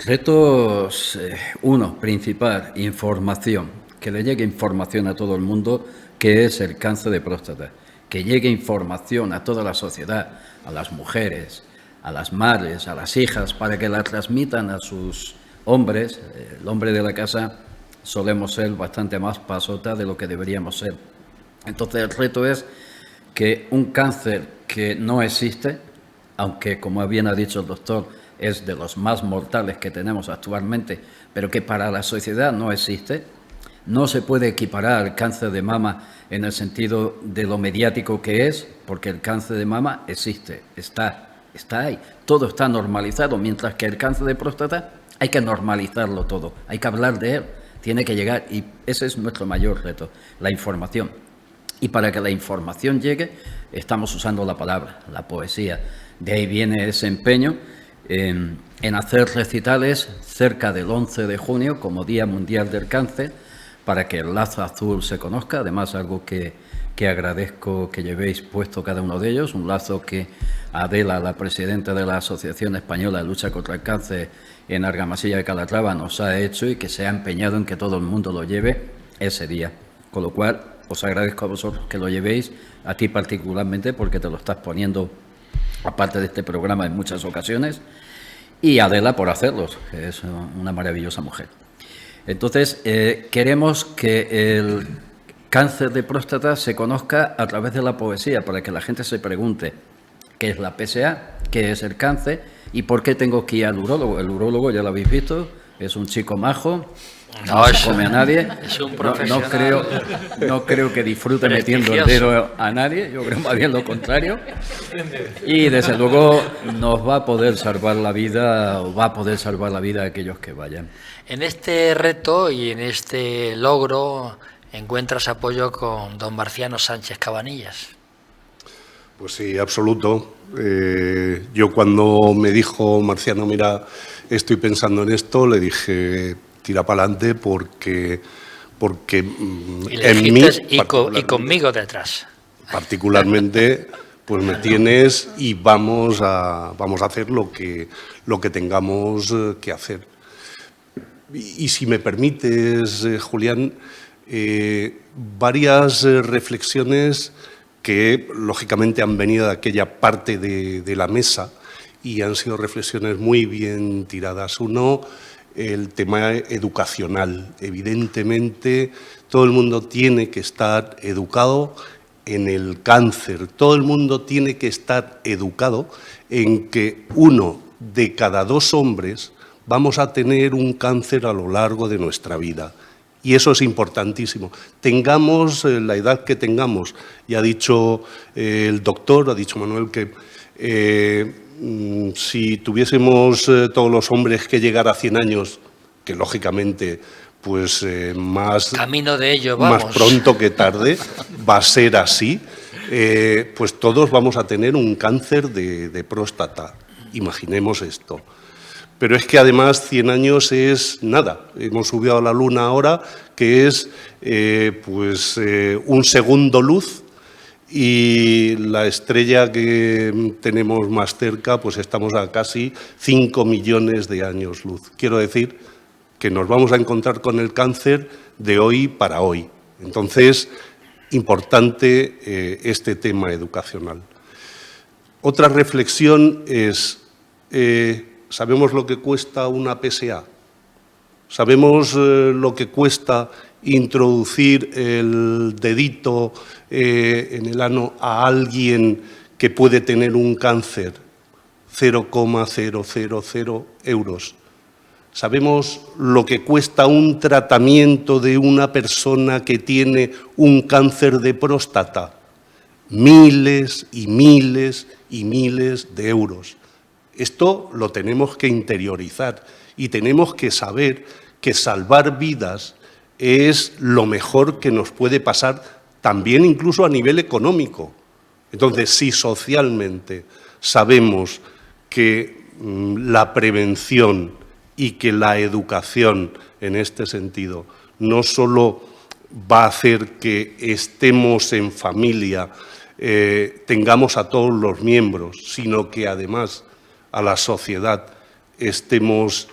Retos, uno, principal, información. Que le llegue información a todo el mundo que es el cáncer de próstata. Que llegue información a toda la sociedad, a las mujeres, a las madres, a las hijas, para que la transmitan a sus hombres. El hombre de la casa solemos ser bastante más pasota de lo que deberíamos ser. Entonces el reto es que un cáncer que no existe, aunque como bien ha dicho el doctor, es de los más mortales que tenemos actualmente, pero que para la sociedad no existe, no se puede equiparar al cáncer de mama en el sentido de lo mediático que es, porque el cáncer de mama existe, está ahí, todo está normalizado, mientras que el cáncer de próstata hay que normalizarlo todo, hay que hablar de él, tiene que llegar, y ese es nuestro mayor reto, la información. Y para que la información llegue, estamos usando la palabra, la poesía. De ahí viene ese empeño en hacer recitales cerca del 11 de junio como Día Mundial del Cáncer, para que el lazo azul se conozca. Además, algo que agradezco que llevéis puesto cada uno de ellos, un lazo que Adela, la presidenta de la Asociación Española de Lucha contra el Cáncer en Argamasilla de Calatrava, nos ha hecho y que se ha empeñado en que todo el mundo lo lleve ese día. Con lo cual, os agradezco a vosotros que lo llevéis, a ti particularmente, porque te lo estás poniendo, aparte de este programa, en muchas ocasiones, y a Adela por hacerlos, que es una maravillosa mujer. Entonces, queremos que el cáncer de próstata se conozca a través de la poesía, para que la gente se pregunte qué es la PSA, qué es el cáncer y por qué tengo que ir al urólogo. El urólogo, ya lo habéis visto, es un chico majo, no se come a nadie, es un profesional. No creo que disfrute metiendo el dedo a nadie, yo creo más bien lo contrario, y desde luego nos va a poder salvar la vida, o va a poder salvar la vida a aquellos que vayan. En este reto y en este logro encuentras apoyo con don Marciano Sánchez Cabanillas. Pues sí, absoluto. Yo cuando me dijo Marciano, mira, estoy pensando en esto, le dije, tira para adelante porque y le dijiste, y conmigo detrás. Particularmente, pues me tienes y vamos a hacer lo que tengamos que hacer. Y si me permites, Julián, varias reflexiones que lógicamente han venido de aquella parte de la mesa y han sido reflexiones muy bien tiradas. Uno, el tema educacional. Evidentemente, todo el mundo tiene que estar educado en el cáncer. Todo el mundo tiene que estar educado en que uno de cada 2 hombres vamos a tener un cáncer a lo largo de nuestra vida. Y eso es importantísimo. Tengamos la edad que tengamos. Y ha dicho el doctor, ha dicho Manuel, que si tuviésemos todos los hombres que llegar a 100 años, que lógicamente pues más, camino de ello, vamos. Más pronto que tarde va a ser así, pues todos vamos a tener un cáncer de próstata. Imaginemos esto. Pero es que además 100 años es nada. Hemos subido a la Luna ahora, que es un segundo luz, y la estrella que tenemos más cerca, pues estamos a casi 5 millones de años luz. Quiero decir que nos vamos a encontrar con el cáncer de hoy para hoy. Entonces, importante este tema educacional. Otra reflexión es... ¿sabemos lo que cuesta una PSA? ¿Sabemos lo que cuesta introducir el dedito en el ano a alguien que puede tener un cáncer? 0,000 euros. ¿Sabemos lo que cuesta un tratamiento de una persona que tiene un cáncer de próstata? Miles y miles y miles de euros. Esto lo tenemos que interiorizar y tenemos que saber que salvar vidas es lo mejor que nos puede pasar, también incluso a nivel económico. Entonces, si socialmente sabemos que la prevención y que la educación en este sentido no solo va a hacer que estemos en familia, tengamos a todos los miembros, sino que además a la sociedad estemos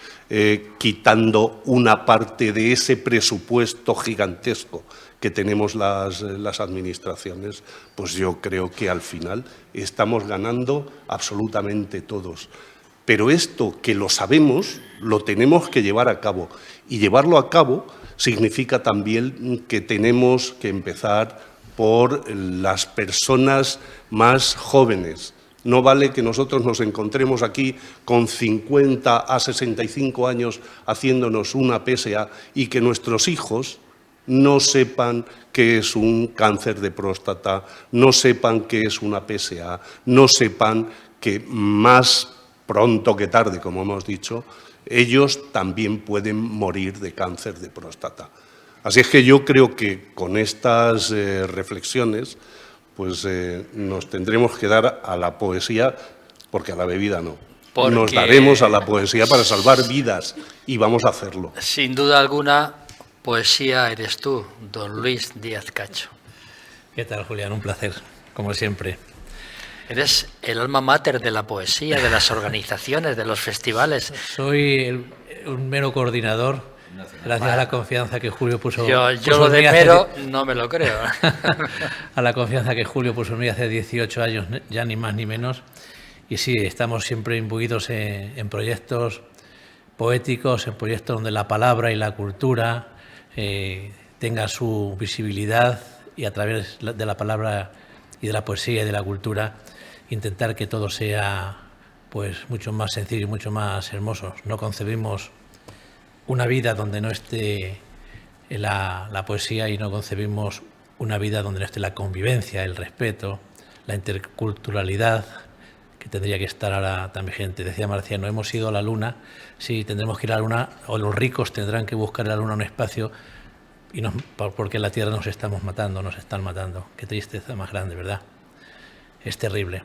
quitando una parte de ese presupuesto gigantesco que tenemos las administraciones, pues yo creo que al final estamos ganando absolutamente todos. Pero esto que lo sabemos, lo tenemos que llevar a cabo. Y llevarlo a cabo significa también que tenemos que empezar por las personas más jóvenes. No vale que nosotros nos encontremos aquí con 50 a 65 años haciéndonos una PSA y que nuestros hijos no sepan qué es un cáncer de próstata, no sepan qué es una PSA, no sepan que más pronto que tarde, como hemos dicho, ellos también pueden morir de cáncer de próstata. Así es que yo creo que con estas reflexiones pues nos tendremos que dar a la poesía, porque a la bebida no. Porque nos daremos a la poesía para salvar vidas y vamos a hacerlo. Sin duda alguna, poesía eres tú, don Luis Díaz Cacho. ¿Qué tal, Julián? Un placer, como siempre. Eres el alma mater de la poesía, de las organizaciones, de los festivales. Soy un mero coordinador. Gracias a la confianza que Julio puso... Yo lo de mero no me lo creo. A la confianza que Julio puso en mí hace 18 años, ya ni más ni menos. Y sí, estamos siempre imbuidos en proyectos poéticos, en proyectos donde la palabra y la cultura tengan su visibilidad, y a través de la palabra y de la poesía y de la cultura intentar que todo sea pues mucho más sencillo y mucho más hermoso. No concebimos una vida donde no esté la poesía, y no concebimos una vida donde no esté la convivencia, el respeto, la interculturalidad, que tendría que estar ahora tan vigente. Decía Marciano, hemos ido a la Luna, sí, tendremos que ir a la Luna, o los ricos tendrán que buscar en la Luna un espacio, y porque en la Tierra nos estamos matando, nos están matando. Qué tristeza más grande, ¿verdad? Es terrible.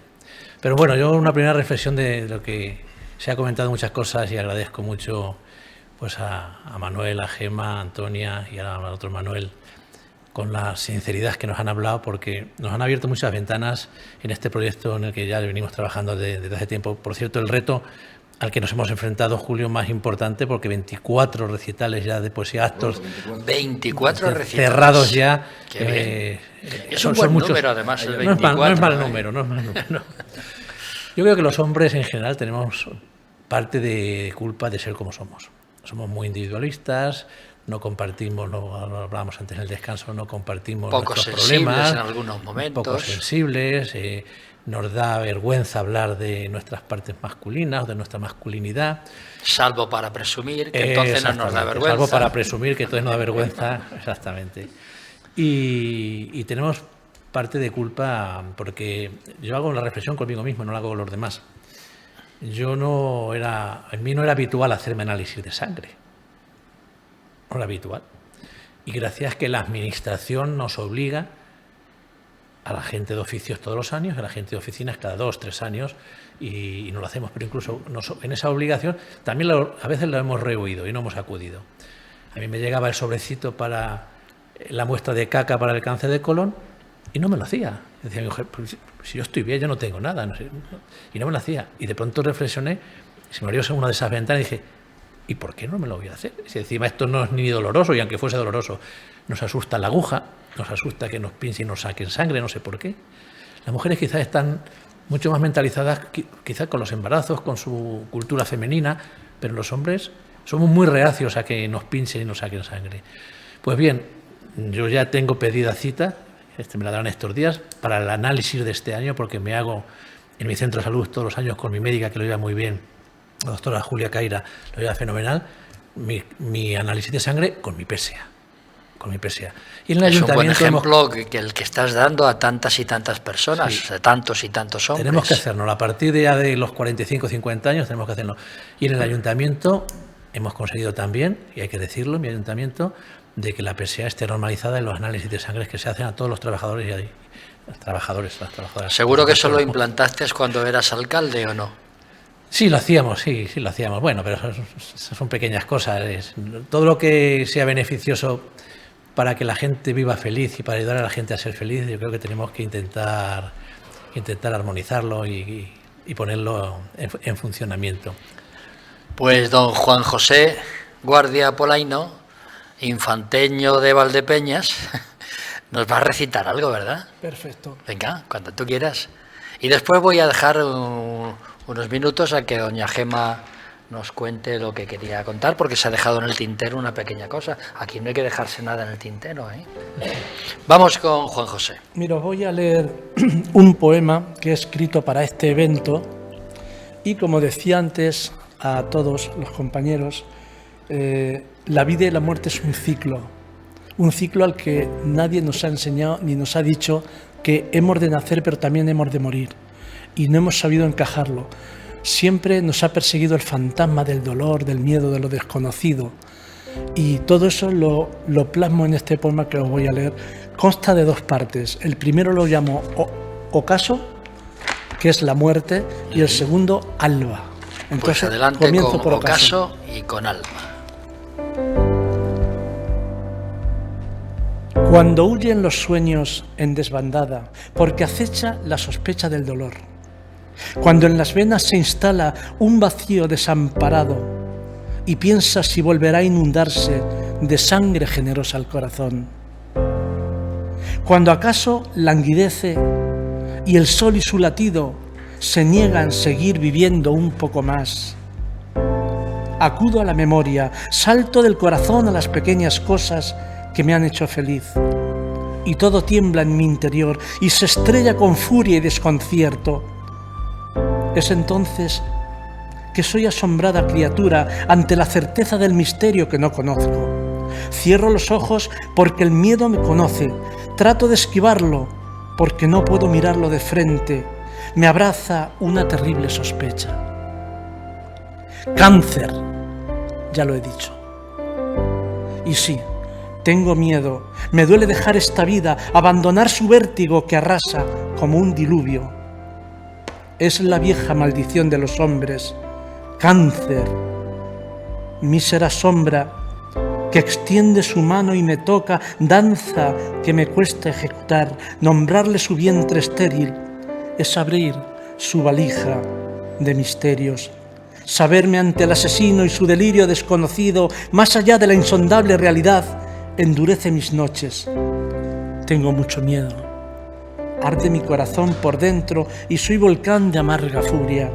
Pero bueno, yo una primera reflexión de lo que se ha comentado, muchas cosas, y agradezco mucho pues a Manuel, a Gemma, a Antonia y al otro Manuel, con la sinceridad que nos han hablado, porque nos han abierto muchas ventanas en este proyecto en el que ya venimos trabajando desde hace tiempo. Por cierto, el reto al que nos hemos enfrentado, Julio, más importante, porque 24 recitales ya de poesía, actos 24 recitales cerrados ya. Es un buen número, además, el 24. No es mal número, no es mal número. No. Yo creo que los hombres en general tenemos parte de culpa de ser como somos. Somos muy individualistas, no compartimos, lo hablábamos antes en el descanso, no compartimos poco nuestros sensibles problemas, en algunos momentos, poco sensibles, nos da vergüenza hablar de nuestras partes masculinas, de nuestra masculinidad. Salvo para presumir, que entonces no nos da vergüenza. Salvo para presumir, que entonces no da vergüenza, exactamente. Y tenemos parte de culpa porque yo hago la reflexión conmigo mismo, no la hago con los demás. En mí no era habitual hacerme análisis de sangre. No era habitual. Y gracias que la administración nos obliga a la gente de oficios todos los años, a la gente de oficinas cada 2 o 3 años, y no lo hacemos, pero incluso en esa obligación también a veces lo hemos rehuido y no hemos acudido. A mí me llegaba el sobrecito para la muestra de caca para el cáncer de colon y no me lo hacía. Decía mi mujer, pues, si yo estoy bien, yo no tengo nada, no sé, y no me lo hacía. Y de pronto reflexioné, se me abrió una de esas ventanas y dije, ¿y por qué no me lo voy a hacer? Si encima esto no es ni doloroso, y aunque fuese doloroso, nos asusta la aguja, nos asusta que nos pinchen y nos saquen sangre, no sé por qué. Las mujeres quizás están mucho más mentalizadas, quizás con los embarazos, con su cultura femenina, pero los hombres somos muy reacios a que nos pinchen y nos saquen sangre. Pues bien, yo ya tengo pedida cita, me la darán estos días, para el análisis de este año, porque me hago en mi centro de salud todos los años con mi médica, que lo lleva muy bien, la doctora Julia Caira, lo lleva fenomenal, mi análisis de sangre con mi PSA. Con mi PSA. Y en el es un buen ayuntamiento ejemplo que el que estás dando a tantas y tantas personas, sí, a tantos y tantos hombres. Tenemos que hacerlo. A partir de los 45 o 50 años tenemos que hacerlo. Y en el ayuntamiento hemos conseguido también, y hay que decirlo, en mi ayuntamiento, de que la PSA esté normalizada en los análisis de sangre que se hacen a todos los trabajadores y las trabajadoras. ¿Seguro que eso lo implantaste cuando eras alcalde o no? Sí, lo hacíamos, sí lo hacíamos. Bueno, pero son pequeñas cosas. Todo lo que sea beneficioso para que la gente viva feliz y para ayudar a la gente a ser feliz, yo creo que tenemos que intentar armonizarlo y ponerlo en funcionamiento. Pues don Juan José Guardia Polaino, infanteño de Valdepeñas, nos va a recitar algo, ¿verdad? Perfecto. Venga, cuando tú quieras. Y después voy a dejar unos minutos a que doña Gema nos cuente lo que quería contar, porque se ha dejado en el tintero una pequeña cosa. Aquí no hay que dejarse nada en el tintero, ¿eh? Vamos con Juan José. Mira, os voy a leer un poema que he escrito para este evento y, como decía antes a todos los compañeros, la vida y la muerte es un ciclo al que nadie nos ha enseñado ni nos ha dicho que hemos de nacer pero también hemos de morir, y no hemos sabido encajarlo. Siempre nos ha perseguido el fantasma del dolor, del miedo, de lo desconocido, y todo eso lo plasmo en este poema que os voy a leer. Consta de 2 partes. El primero lo llamo ocaso, que es la muerte, y el segundo alba. Entonces, pues adelante comienzo con por ocaso y con alba. Cuando huyen los sueños en desbandada, porque acecha la sospecha del dolor. Cuando en las venas se instala un vacío desamparado y piensa si volverá a inundarse de sangre generosa el corazón. Cuando acaso languidece y el sol y su latido se niegan a seguir viviendo un poco más. Acudo a la memoria, salto del corazón a las pequeñas cosas que me han hecho feliz. Y todo tiembla en mi interior y se estrella con furia y desconcierto. Es entonces que soy asombrada criatura ante la certeza del misterio que no conozco. Cierro los ojos porque el miedo me conoce. Trato de esquivarlo porque no puedo mirarlo de frente. Me abraza una terrible sospecha. Cáncer, ya lo he dicho. Y sí, tengo miedo. Me duele dejar esta vida, abandonar su vértigo que arrasa como un diluvio. Es la vieja maldición de los hombres. Cáncer, mísera sombra que extiende su mano y me toca, danza que me cuesta ejecutar. Nombrarle su vientre estéril es abrir su valija de misterios. Saberme ante el asesino y su delirio desconocido, más allá de la insondable realidad, endurece mis noches. Tengo mucho miedo. Arde mi corazón por dentro y soy volcán de amarga furia.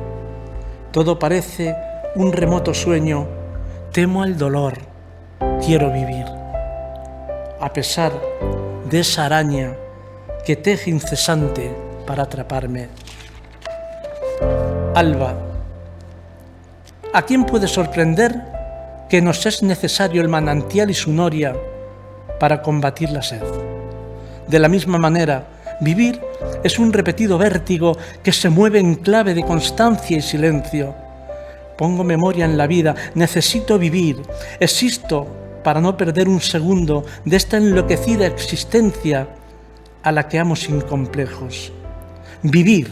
Todo parece un remoto sueño. Temo el dolor. Quiero vivir. A pesar de esa araña que teje incesante para atraparme. Alba. ¿A quién puede sorprender que nos es necesario el manantial y su noria para combatir la sed? De la misma manera, vivir es un repetido vértigo que se mueve en clave de constancia y silencio. Pongo memoria en la vida, necesito vivir, existo para no perder un segundo de esta enloquecida existencia a la que amo sin complejos. Vivir,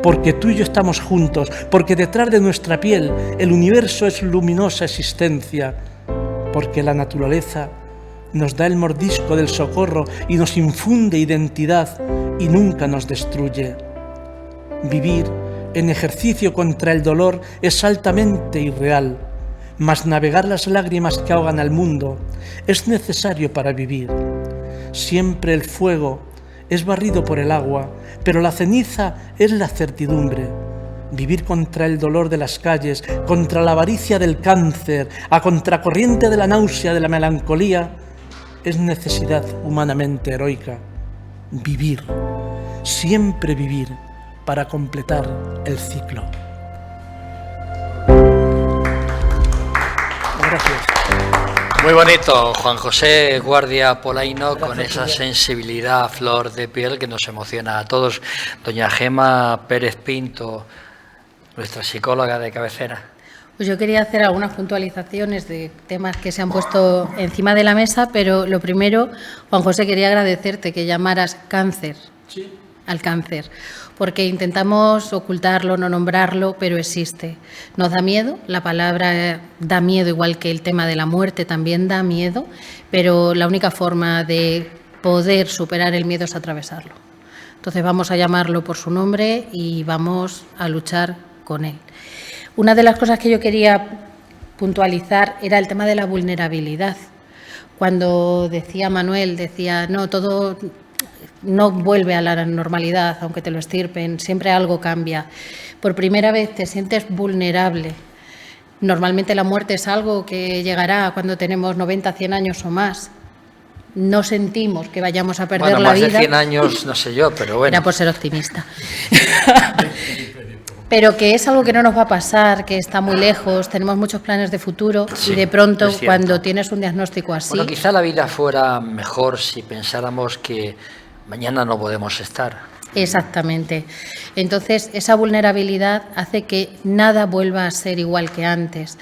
porque tú y yo estamos juntos, porque detrás de nuestra piel el universo es luminosa existencia, porque la naturaleza nos da el mordisco del socorro y nos infunde identidad y nunca nos destruye. Vivir en ejercicio contra el dolor es altamente irreal, mas navegar las lágrimas que ahogan al mundo es necesario para vivir. Siempre el fuego es barrido por el agua, pero la ceniza es la certidumbre. Vivir contra el dolor de las calles, contra la avaricia del cáncer, a contracorriente de la náusea, de la melancolía, es necesidad humanamente heroica. Vivir, siempre vivir, para completar el ciclo. Gracias. Muy bonito, Juan José Guardia Polaino, con esa sensibilidad a flor de piel que nos emociona a todos. Doña Gema Pérez Pinto, nuestra psicóloga de cabecera. Pues yo quería hacer algunas puntualizaciones de temas que se han puesto encima de la mesa, pero lo primero, Juan José, quería agradecerte que llamaras cáncer al cáncer, porque intentamos ocultarlo, no nombrarlo, pero existe. Nos da miedo, la palabra da miedo, igual que el tema de la muerte también da miedo, pero la única forma de poder superar el miedo es atravesarlo. Entonces vamos a llamarlo por su nombre y vamos a luchar con él. Una de las cosas que yo quería puntualizar era el tema de la vulnerabilidad. Cuando decía Manuel, decía, no, todo no vuelve a la normalidad, aunque te lo estirpen, siempre algo cambia. Por primera vez te sientes vulnerable. Normalmente la muerte es algo que llegará cuando tenemos 90, 100 años o más. No sentimos que vayamos a perder la vida. Más de 100 años, no sé yo, pero bueno. Era por ser optimista. Pero que es algo que no nos va a pasar, que está muy lejos, tenemos muchos planes de futuro, sí, y de pronto cuando tienes un diagnóstico así... Bueno, quizá la vida fuera mejor si pensáramos que mañana no podemos estar. Exactamente. Entonces, esa vulnerabilidad hace que nada vuelva a ser igual que antes.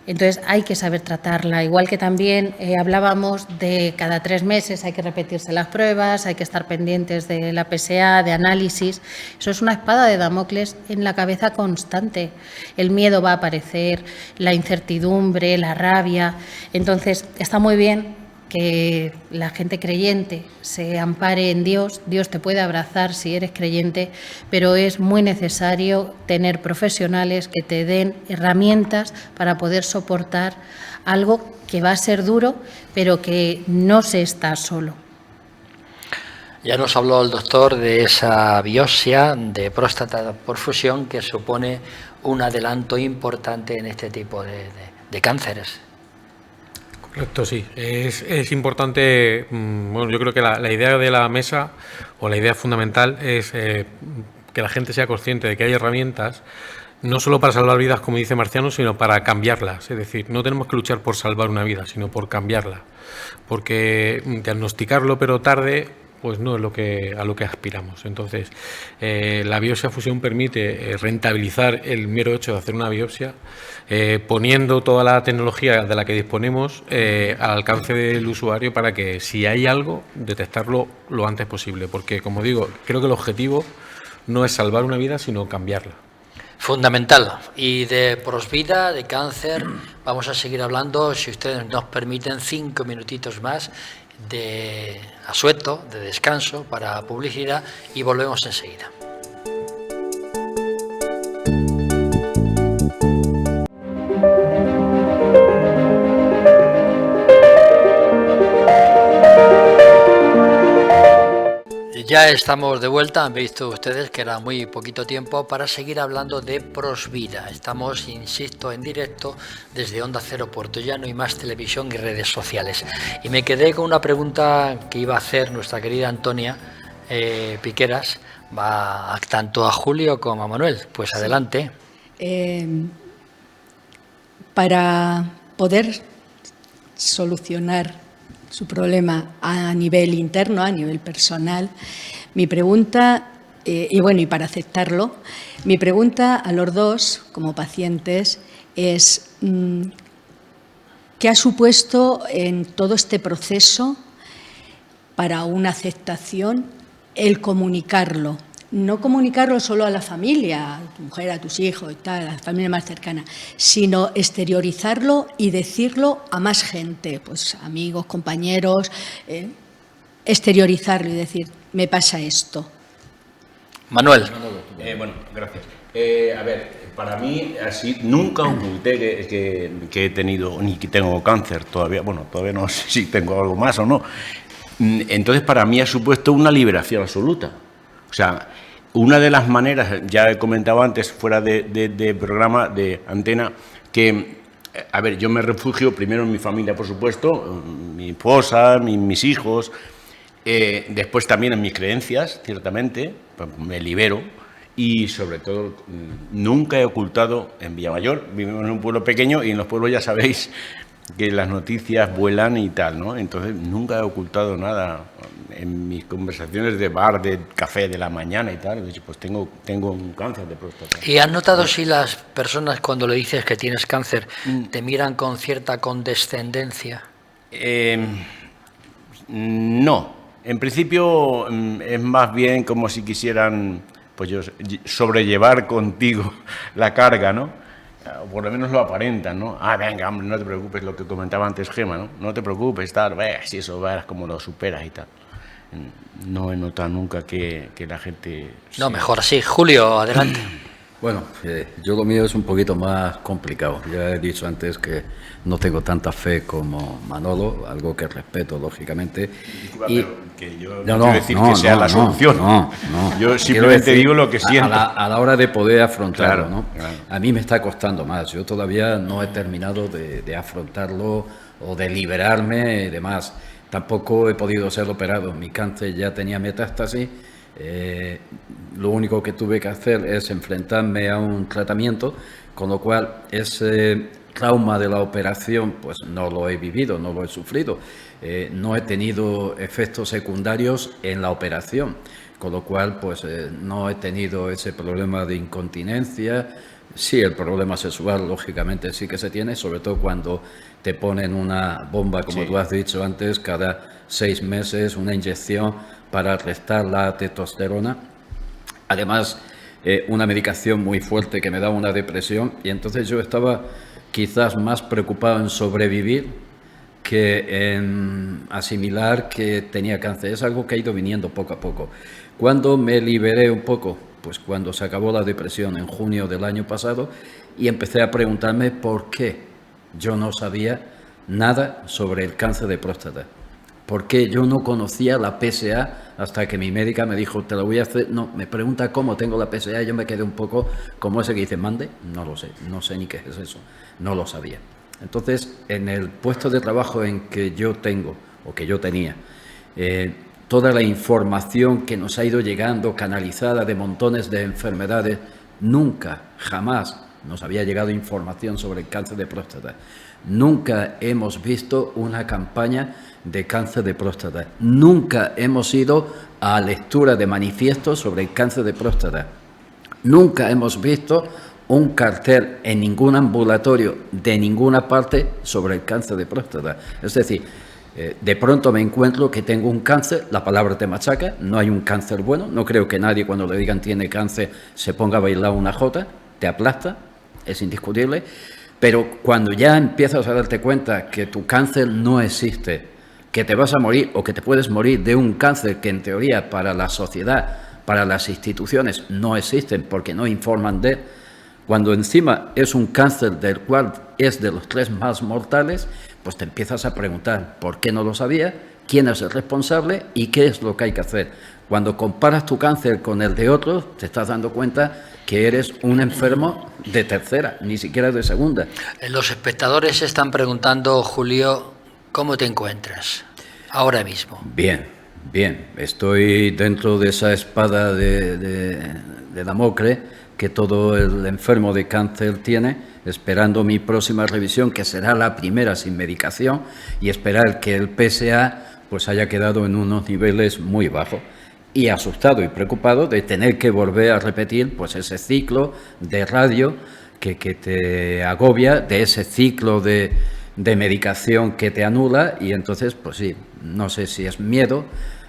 Entonces, hay que saber tratarla. Igual que también hablábamos de cada 3 meses hay que repetirse las pruebas, hay que estar pendientes de la PSA, de análisis. Eso es una espada de Damocles en la cabeza constante. El miedo va a aparecer, la incertidumbre, la rabia. Entonces, está muy bien que la gente creyente se ampare en Dios. Dios te puede abrazar si eres creyente, pero es muy necesario tener profesionales que te den herramientas para poder soportar algo que va a ser duro, pero que no se está solo. Ya nos habló el doctor de esa biopsia de próstata por fusión que supone un adelanto importante en este tipo de cánceres. Correcto, sí. Es importante, bueno, yo creo que la idea de la mesa, o la idea fundamental, es que la gente sea consciente de que hay herramientas, no solo para salvar vidas, como dice Marciano, sino para cambiarlas. Es decir, no tenemos que luchar por salvar una vida, sino por cambiarla. Porque diagnosticarlo pero tarde, pues no es a lo que aspiramos. Entonces, la biopsia fusión permite rentabilizar el mero hecho de hacer una biopsia, poniendo toda la tecnología de la que disponemos al alcance del usuario para que, si hay algo, detectarlo lo antes posible. Porque, como digo, creo que el objetivo no es salvar una vida, sino cambiarla. Fundamental. Y de prosvida, de cáncer, vamos a seguir hablando, si ustedes nos permiten, 5 minutitos más de asueto, de descanso para publicidad, y volvemos enseguida. Ya estamos de vuelta, han visto ustedes que era muy poquito tiempo para seguir hablando de Prosvida. Estamos, insisto, en directo desde Onda Cero Puertollano y Más Televisión y redes sociales. Y me quedé con una pregunta que iba a hacer nuestra querida Antonia, Piqueras va tanto a Julio como a Manuel. Pues adelante. Para poder solucionar su problema a nivel interno, a nivel personal, mi pregunta, y para aceptarlo, mi pregunta a los dos, como pacientes, es ¿qué ha supuesto en todo este proceso para una aceptación el comunicarlo? No comunicarlo solo a la familia, a tu mujer, a tus hijos y tal, a la familia más cercana, sino exteriorizarlo y decirlo a más gente, pues amigos, compañeros, exteriorizarlo y decir, me pasa esto. Manuel. Bueno, gracias. A ver, para mí así nunca oculté que he tenido, ni que tengo cáncer todavía, bueno, todavía no sé si tengo algo más o no. Entonces para mí ha supuesto una liberación absoluta. O sea, una de las maneras, ya he comentado antes, fuera de programa, de antena, que, a ver, yo me refugio primero en mi familia, por supuesto, mi esposa, mis hijos, después también en mis creencias, ciertamente, pues me libero y sobre todo nunca he ocultado en Villamayor, vivimos en un pueblo pequeño y en los pueblos ya sabéis que las noticias vuelan y tal, ¿no? Entonces nunca he ocultado nada en mis conversaciones de bar, de café de la mañana y tal. Pues tengo un cáncer de próstata. ¿Y has notado si las personas cuando le dices que tienes cáncer te miran con cierta condescendencia? No, en principio es más bien como si quisieran, pues yo, sobrellevar contigo la carga, ¿no? O por lo menos lo aparentan, ¿no? Ah, venga, hombre, no te preocupes, lo que comentaba antes Gema, ¿no? No te preocupes, tal, si eso verás como lo superas y tal. No he notado nunca que la gente... No, mejor así. Julio, adelante. Bueno, yo lo mío es un poquito más complicado. Ya he dicho antes que no tengo tanta fe como Manolo, algo que respeto, lógicamente. Disculpa, y... pero que yo no quiero decir que sea la solución. Yo simplemente digo lo que siento. A la hora de poder afrontarlo, Claro, ¿no? claro. A mí me está costando más. Yo todavía no he terminado de afrontarlo o de liberarme y demás. Tampoco he podido ser operado. Mi cáncer ya tenía metástasis. Lo único que tuve que hacer es enfrentarme a un tratamiento, con lo cual ese trauma de la operación pues no lo he vivido, no lo he sufrido. No he tenido efectos secundarios en la operación, con lo cual pues no he tenido ese problema de incontinencia. Sí, el problema sexual lógicamente sí que se tiene, sobre todo cuando te ponen una bomba, como tú has dicho antes, cada 6 meses, una inyección para restar la testosterona. Además, una medicación muy fuerte que me daba una depresión, y entonces yo estaba quizás más preocupado en sobrevivir que en asimilar que tenía cáncer. Es algo que ha ido viniendo poco a poco. Cuando me liberé un poco, pues cuando se acabó la depresión en junio del año pasado, y empecé a preguntarme por qué yo no sabía nada sobre el cáncer de próstata. ¿Por qué yo no conocía la PSA hasta que mi médica me dijo, te lo voy a hacer? No, me pregunta cómo tengo la PSA y yo me quedé un poco como ese que dice, mande, no lo sé, no sé ni qué es eso, no lo sabía. Entonces, en el puesto de trabajo en que yo tengo, o que yo tenía, toda la información que nos ha ido llegando, canalizada de montones de enfermedades, nunca, jamás nos había llegado información sobre el cáncer de próstata. Nunca hemos visto una campaña de cáncer de próstata. Nunca hemos ido a lectura de manifiestos sobre el cáncer de próstata. Nunca hemos visto un cartel en ningún ambulatorio de ninguna parte sobre el cáncer de próstata. Es decir, de pronto me encuentro que tengo un cáncer, la palabra te machaca, no hay un cáncer bueno, no creo que nadie cuando le digan tiene cáncer se ponga a bailar una jota, te aplasta, es indiscutible, pero cuando ya empiezas a darte cuenta que tu cáncer no existe, que te vas a morir o que te puedes morir de un cáncer que en teoría para la sociedad, para las instituciones no existen porque no informan de, cuando encima es un cáncer del cual es de los 3 más mortales, pues te empiezas a preguntar por qué no lo sabía, quién es el responsable y qué es lo que hay que hacer. Cuando comparas tu cáncer con el de otros, te estás dando cuenta que eres un enfermo de tercera, ni siquiera de segunda. Los espectadores se están preguntando, Julio, ¿cómo te encuentras ahora mismo? Bien, Bien, estoy dentro de esa espada de Damocles que todo el enfermo de cáncer tiene, esperando mi próxima revisión, que será la primera sin medicación, y esperar que el PSA pues haya quedado en unos niveles muy bajos. Y asustado y preocupado de tener que volver a repetir pues ese ciclo de radio que te agobia, de ese ciclo de medicación que te anula, y entonces, pues sí, no sé si es miedo,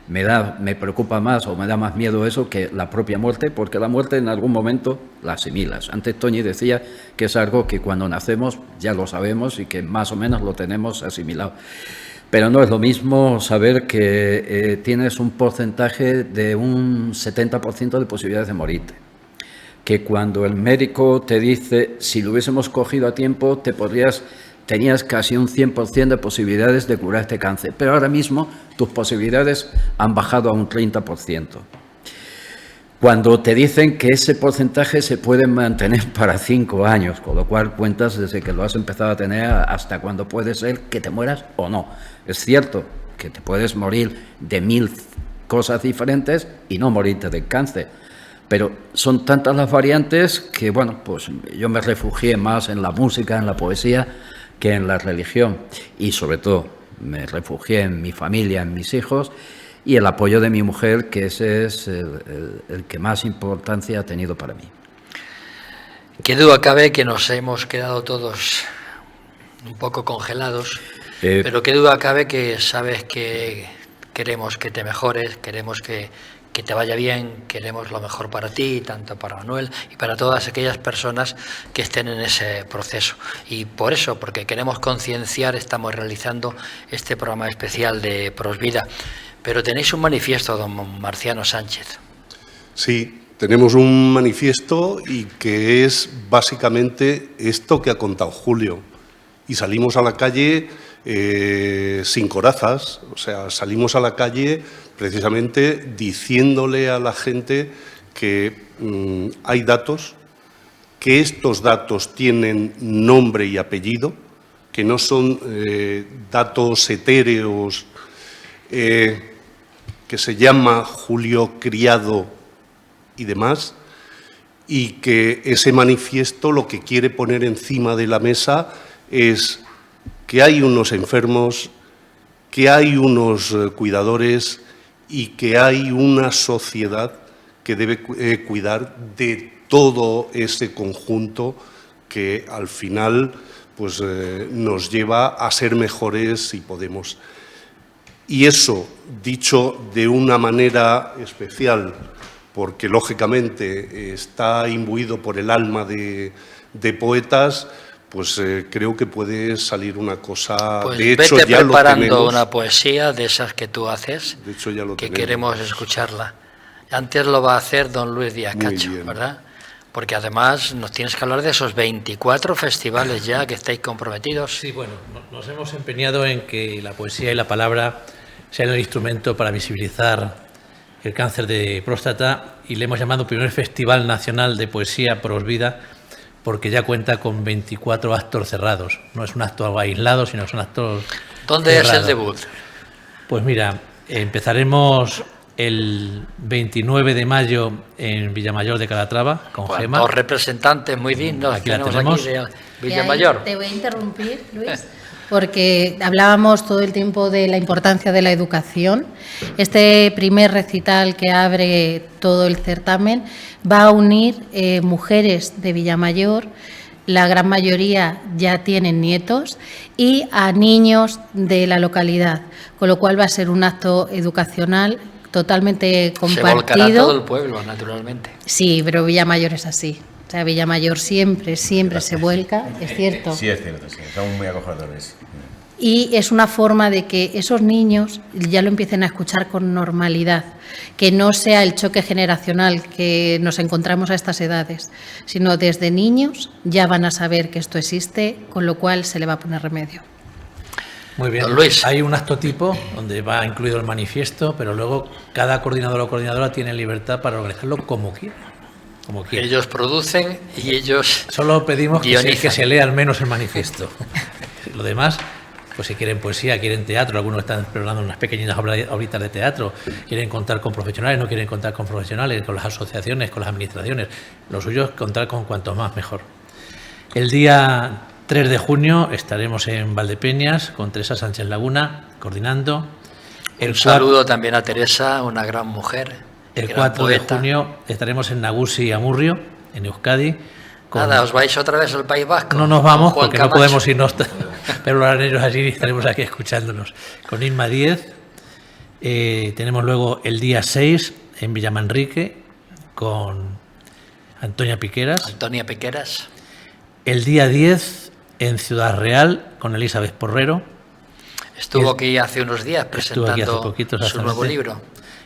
me preocupa más o me da más miedo eso que la propia muerte, porque la muerte en algún momento la asimilas. Antes Toñi decía que es algo que cuando nacemos ya lo sabemos y que más o menos lo tenemos asimilado. Pero no es lo mismo saber que tienes un porcentaje de un 70% de posibilidades de morirte. Que cuando el médico te dice, si lo hubiésemos cogido a tiempo, tenías casi un 100% de posibilidades de curar este cáncer. Pero ahora mismo tus posibilidades han bajado a un 30%. Cuando te dicen que ese porcentaje se puede mantener para 5 años, con lo cual cuentas desde que lo has empezado a tener hasta cuando puede ser que te mueras o no. Es cierto que te puedes morir de 1000 cosas diferentes y no morirte del cáncer, pero son tantas las variantes que, bueno, pues yo me refugié más en la música, en la poesía, que en la religión, y sobre todo me refugié en mi familia, en mis hijos, y el apoyo de mi mujer, que ese es el que más importancia ha tenido para mí. Qué duda cabe que nos hemos quedado todos un poco congelados, pero qué duda cabe que sabes que queremos que te mejores, queremos que te vaya bien, queremos lo mejor para ti, tanto para Manuel y para todas aquellas personas que estén en ese proceso. Y por eso, porque queremos concienciar, estamos realizando este programa especial de Prosvida. Pero tenéis un manifiesto, don Marciano Sánchez. Sí, tenemos un manifiesto y que es básicamente esto que ha contado Julio. Y salimos a la calle sin corazas, o sea, salimos a la calle precisamente diciéndole a la gente que hay datos, que estos datos tienen nombre y apellido, que no son datos etéreos, que se llama Julio Criado y demás, y que ese manifiesto lo que quiere poner encima de la mesa es que hay unos enfermos, que hay unos cuidadores y que hay una sociedad que debe cuidar de todo ese conjunto que al final pues, nos lleva a ser mejores si podemos. Y eso, dicho de una manera especial, porque lógicamente está imbuido por el alma de poetas, pues creo que puede salir una cosa... Pues de hecho, vete ya preparando lo tenemos. una poesía de esas que tú haces, De hecho, ya lo que tenemos. queremos escucharla. Antes lo va a hacer don Luis Díaz Muy Cacho, bien. ¿verdad? Porque además nos tienes que hablar de esos 24 festivales ya que estáis comprometidos. Sí, bueno, nos hemos empeñado en que la poesía y la palabra sean el instrumento para visibilizar el cáncer de próstata, y le hemos llamado primer Festival Nacional de Poesía Prosvida, porque ya cuenta con 24 actos cerrados. No es un acto aislado, sino son actos ¿Dónde cerrados. es el debut? Pues mira, empezaremos el 29 de mayo en Villamayor de Calatrava, con Bueno, Gema. dos representantes muy dignos Aquí la tenemos aquí tenemos. de Villamayor. Te voy a interrumpir, Luis, porque hablábamos todo el tiempo de la importancia de la educación. Este primer recital que abre todo el certamen va a unir mujeres de Villamayor, la gran mayoría ya tienen nietos, y a niños de la localidad, con lo cual va a ser un acto educacional totalmente compartido. Se volcará todo el pueblo, naturalmente. Sí, pero Villamayor es así. O sea, Villamayor siempre se vuelca, es cierto. Sí, es cierto, sí, son muy acogedores. Y es una forma de que esos niños ya lo empiecen a escuchar con normalidad, que no sea el choque generacional que nos encontramos a estas edades, sino desde niños ya van a saber que esto existe, con lo cual se le va a poner remedio. Muy bien. Don Luis. Hay un acto tipo donde va incluido el manifiesto, pero luego cada coordinador o coordinadora tiene libertad para organizarlo como quiera. Como quiera. Ellos producen y ellos Solo pedimos que guionizan. se lea al menos el manifiesto. Lo demás, pues si quieren poesía, quieren teatro, algunos están explorando unas pequeñitas obritas de teatro, quieren contar con profesionales, no quieren contar con profesionales, con las asociaciones, con las administraciones. Lo suyo es contar con cuanto más mejor. El día 3 de junio estaremos en Valdepeñas con Teresa Sánchez Laguna, coordinando. Un saludo también a Teresa, una gran mujer. El 4 de junio estaremos en Nagusi y Amurrio, en Euskadi. Nada, ¿os vais otra vez al País Vasco? No nos vamos porque no podemos irnos, pero lo harán ellos allí y estaremos aquí escuchándonos. Con Inma Díez. Tenemos luego el día 6 en Villamanrique con Antonia Piqueras. Antonia Piqueras. El día 10 en Ciudad Real con Elizabeth Porrero. Estuvo aquí hace unos días presentando su nuevo libro.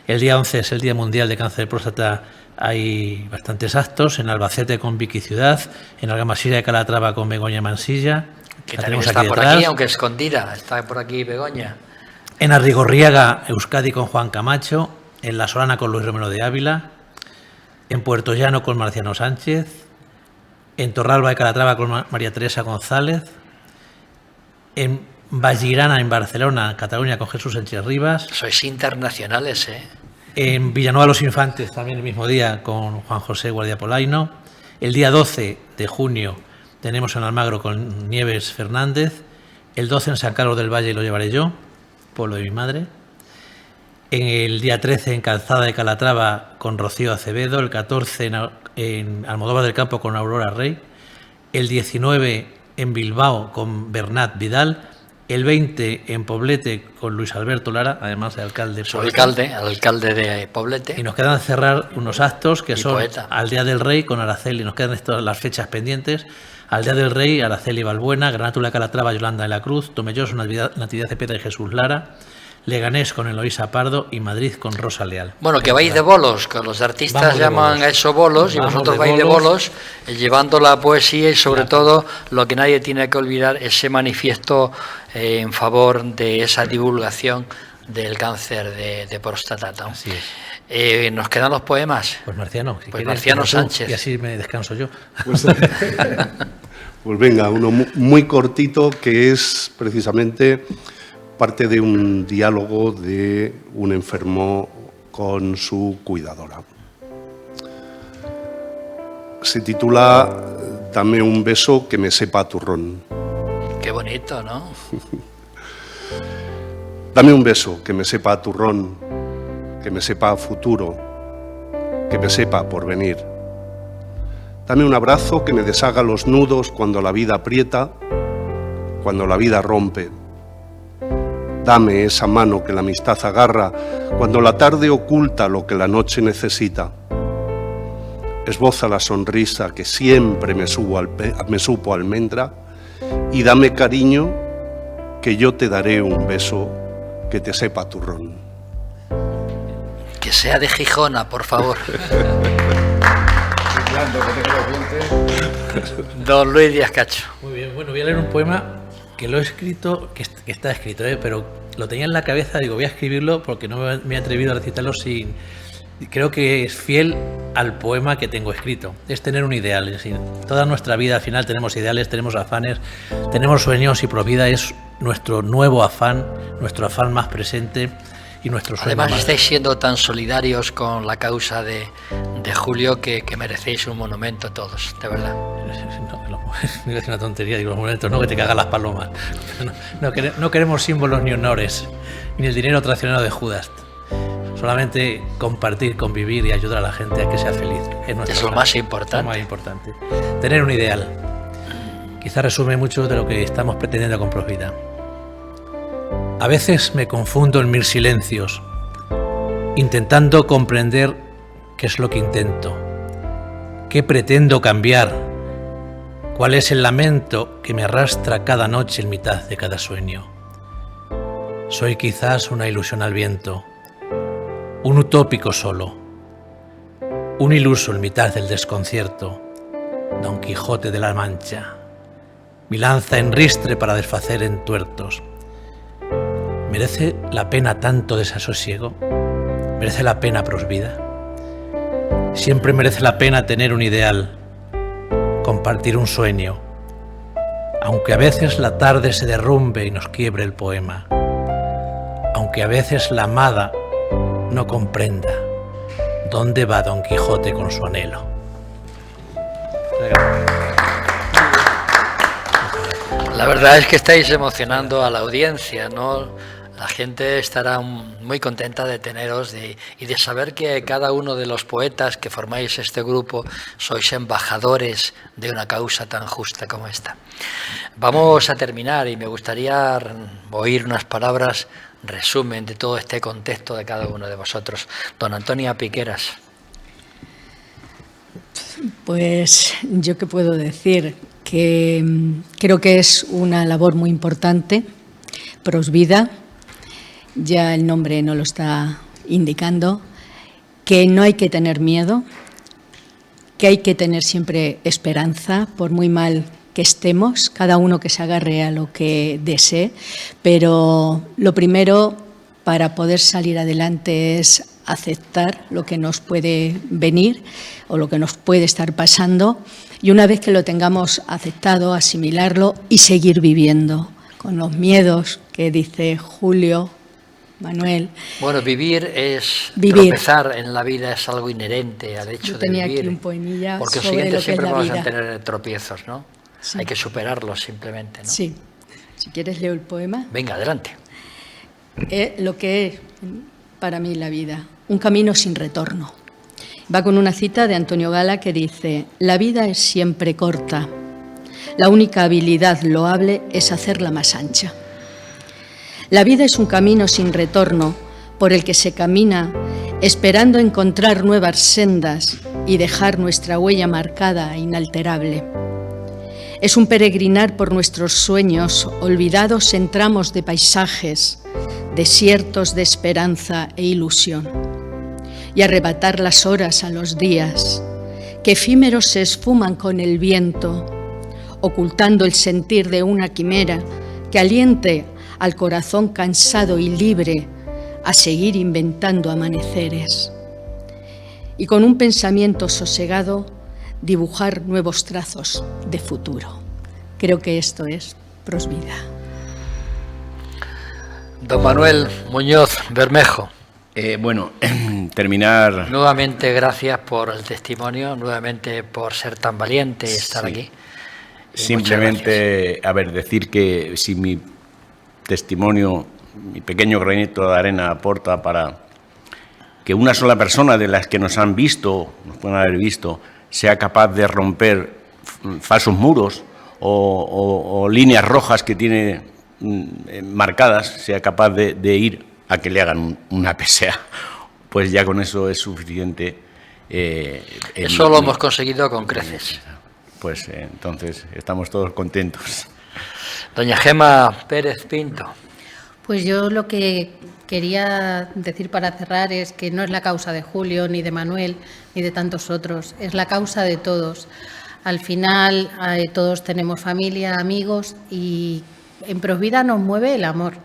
El día 11 es el Día Mundial de Cáncer de Próstata. Hay bastantes actos en Albacete con Vicky Ciudad, en Algamasilla de Calatrava con Begoña Mansilla. Que también está por aquí, aunque escondida, está por aquí Begoña. En Arrigorriaga, Euskadi con Juan Camacho, en La Solana con Luis Romero de Ávila, en Puerto Llano con Marciano Sánchez, en Torralba de Calatrava con María Teresa González, en Vallirana, en Barcelona, Cataluña, con Jesús Sánchez Rivas. Sois internacionales, ¿eh? En Villanueva los Infantes, también el mismo día, con Juan José Guardia Polaino. El día 12 de junio tenemos en Almagro con Nieves Fernández. El 12 en San Carlos del Valle lo llevaré yo, pueblo de mi madre. En el día 13 en Calzada de Calatrava con Rocío Acevedo. El 14 en Almodóvar del Campo con Aurora Rey. El 19 en Bilbao con Bernat Vidal. El 20 en Poblete con Luis Alberto Lara, además de alcalde. Su alcalde de Poblete. Y nos quedan cerrar unos actos que son poeta. al Día del Rey con Araceli. Nos quedan las fechas pendientes. Al Día del Rey, Araceli Balbuena, Granátula Calatrava, Yolanda de la Cruz, Tomelloso, Natividad de Pedra y Jesús Lara, Leganés con Eloísa Pardo y Madrid con Rosa Leal. Bueno, que vais de bolos, que los artistas llaman a eso bolos, y vosotros vais de bolos, llevando la poesía y sobre todo lo que nadie tiene que olvidar, ese manifiesto en favor de esa divulgación del cáncer de próstata, ¿no? Así es. Nos quedan los poemas. Pues Marciano, si pues quieres, Marciano Sánchez. Y así me descanso yo. Pues venga, uno muy cortito que es precisamente parte de un diálogo de un enfermo con su cuidadora. Se titula Dame un beso que me sepa a turrón. Qué bonito, ¿no? Dame un beso que me sepa a turrón, que me sepa a futuro, que me sepa por venir. Dame un abrazo que me deshaga los nudos cuando la vida aprieta, cuando la vida rompe. Dame esa mano que la amistad agarra cuando la tarde oculta lo que la noche necesita. Esboza la sonrisa que siempre me supo almendra y dame cariño que yo te daré un beso que te sepa turrón. Que sea de Gijona, por favor. Don Luis Díaz Cacho. Muy bien, bueno, voy a leer un poema que lo he escrito, que está escrito, pero lo tenía en la cabeza, digo, voy a escribirlo porque no me he atrevido a recitarlo sin... Creo que es fiel al poema que tengo escrito. Es tener un ideal. Es decir, toda nuestra vida al final tenemos ideales, tenemos afanes, tenemos sueños y Provida es nuestro nuevo afán, nuestro afán más presente y nuestro sueño. Además más... estáis siendo tan solidarios con la causa de Julio que merecéis un monumento todos, de verdad. No, es una tontería, digo, los monumentos, no que te cagan las palomas. No queremos símbolos ni honores, ni el dinero traicionero de Judas. Solamente compartir, convivir y ayudar a la gente a que sea feliz. Es lo más importante. Lo más importante. Tener un ideal. Quizá resume mucho de lo que estamos pretendiendo con Provida. A veces me confundo en mil silencios, intentando comprender qué es lo que intento, qué pretendo cambiar, cuál es el lamento que me arrastra cada noche en mitad de cada sueño. Soy quizás una ilusión al viento, un utópico solo, un iluso en mitad del desconcierto, Don Quijote de la Mancha, mi lanza en ristre para desfacer entuertos. ¿Merece la pena tanto desasosiego? ¿Merece la pena Provida? Siempre merece la pena tener un ideal, compartir un sueño, Aunque a veces la tarde se derrumbe y nos quiebre el poema, aunque a veces la amada no comprenda dónde va Don Quijote con su anhelo. La verdad es que estáis emocionando a la audiencia, ¿no? La gente estará muy contenta de teneros y de saber que cada uno de los poetas que formáis este grupo sois embajadores de una causa tan justa como esta. Vamos a terminar y me gustaría oír unas palabras resumen de todo este contexto de cada uno de vosotros. Don Antonio Piqueras. Pues yo qué puedo decir, que creo que es una labor muy importante, Prosvida, ya el nombre no lo está indicando, que no hay que tener miedo, que hay que tener siempre esperanza, por muy mal que estemos, cada uno que se agarre a lo que desee, pero lo primero para poder salir adelante es aceptar lo que nos puede venir o lo que nos puede estar pasando, y una vez que lo tengamos aceptado, asimilarlo y seguir viviendo con los miedos que dice Julio, Manuel. Bueno, vivir es vivir. Tropezar en la vida es algo inherente al hecho de vivir. Aquí un poemilla porque sobre lo que siempre es la vamos vida. a tener tropiezos, ¿no? Sí. Hay que superarlos simplemente, ¿no? Sí. Si quieres leo el poema. Venga, adelante. Lo que es para mí la vida, un camino sin retorno. Va con una cita de Antonio Gala que dice: la vida es siempre corta, la única habilidad loable es hacerla más ancha. La vida es un camino sin retorno por el que se camina esperando encontrar nuevas sendas y dejar nuestra huella marcada e inalterable. Es un peregrinar por nuestros sueños olvidados en tramos de paisajes, desiertos de esperanza e ilusión, y arrebatar las horas a los días, que efímeros se esfuman con el viento, ocultando el sentir de una quimera que aliente al corazón cansado y libre a seguir inventando amaneceres. Y con un pensamiento sosegado, dibujar nuevos trazos de futuro. Creo que esto es Prosvida. Don Manuel Muñoz Bermejo. Bueno, terminar... Nuevamente gracias por el testimonio, nuevamente por ser tan valiente y estar aquí. Y simplemente, a ver, decir que si mi testimonio, mi pequeño granito de arena aporta para que una sola persona de las que nos han visto, nos pueden haber visto, sea capaz de romper falsos muros o líneas rojas que tiene marcadas, sea capaz de ir a que le hagan una PSA, pues ya con eso es suficiente. Eso lo hemos conseguido con creces. Pues entonces estamos todos contentos. Doña Gema Pérez Pinto. Pues yo lo que quería decir para cerrar es que no es la causa de Julio, ni de Manuel, ni de tantos otros, es la causa de todos. Al final todos tenemos familia, amigos, y en Prosvida nos mueve el amor,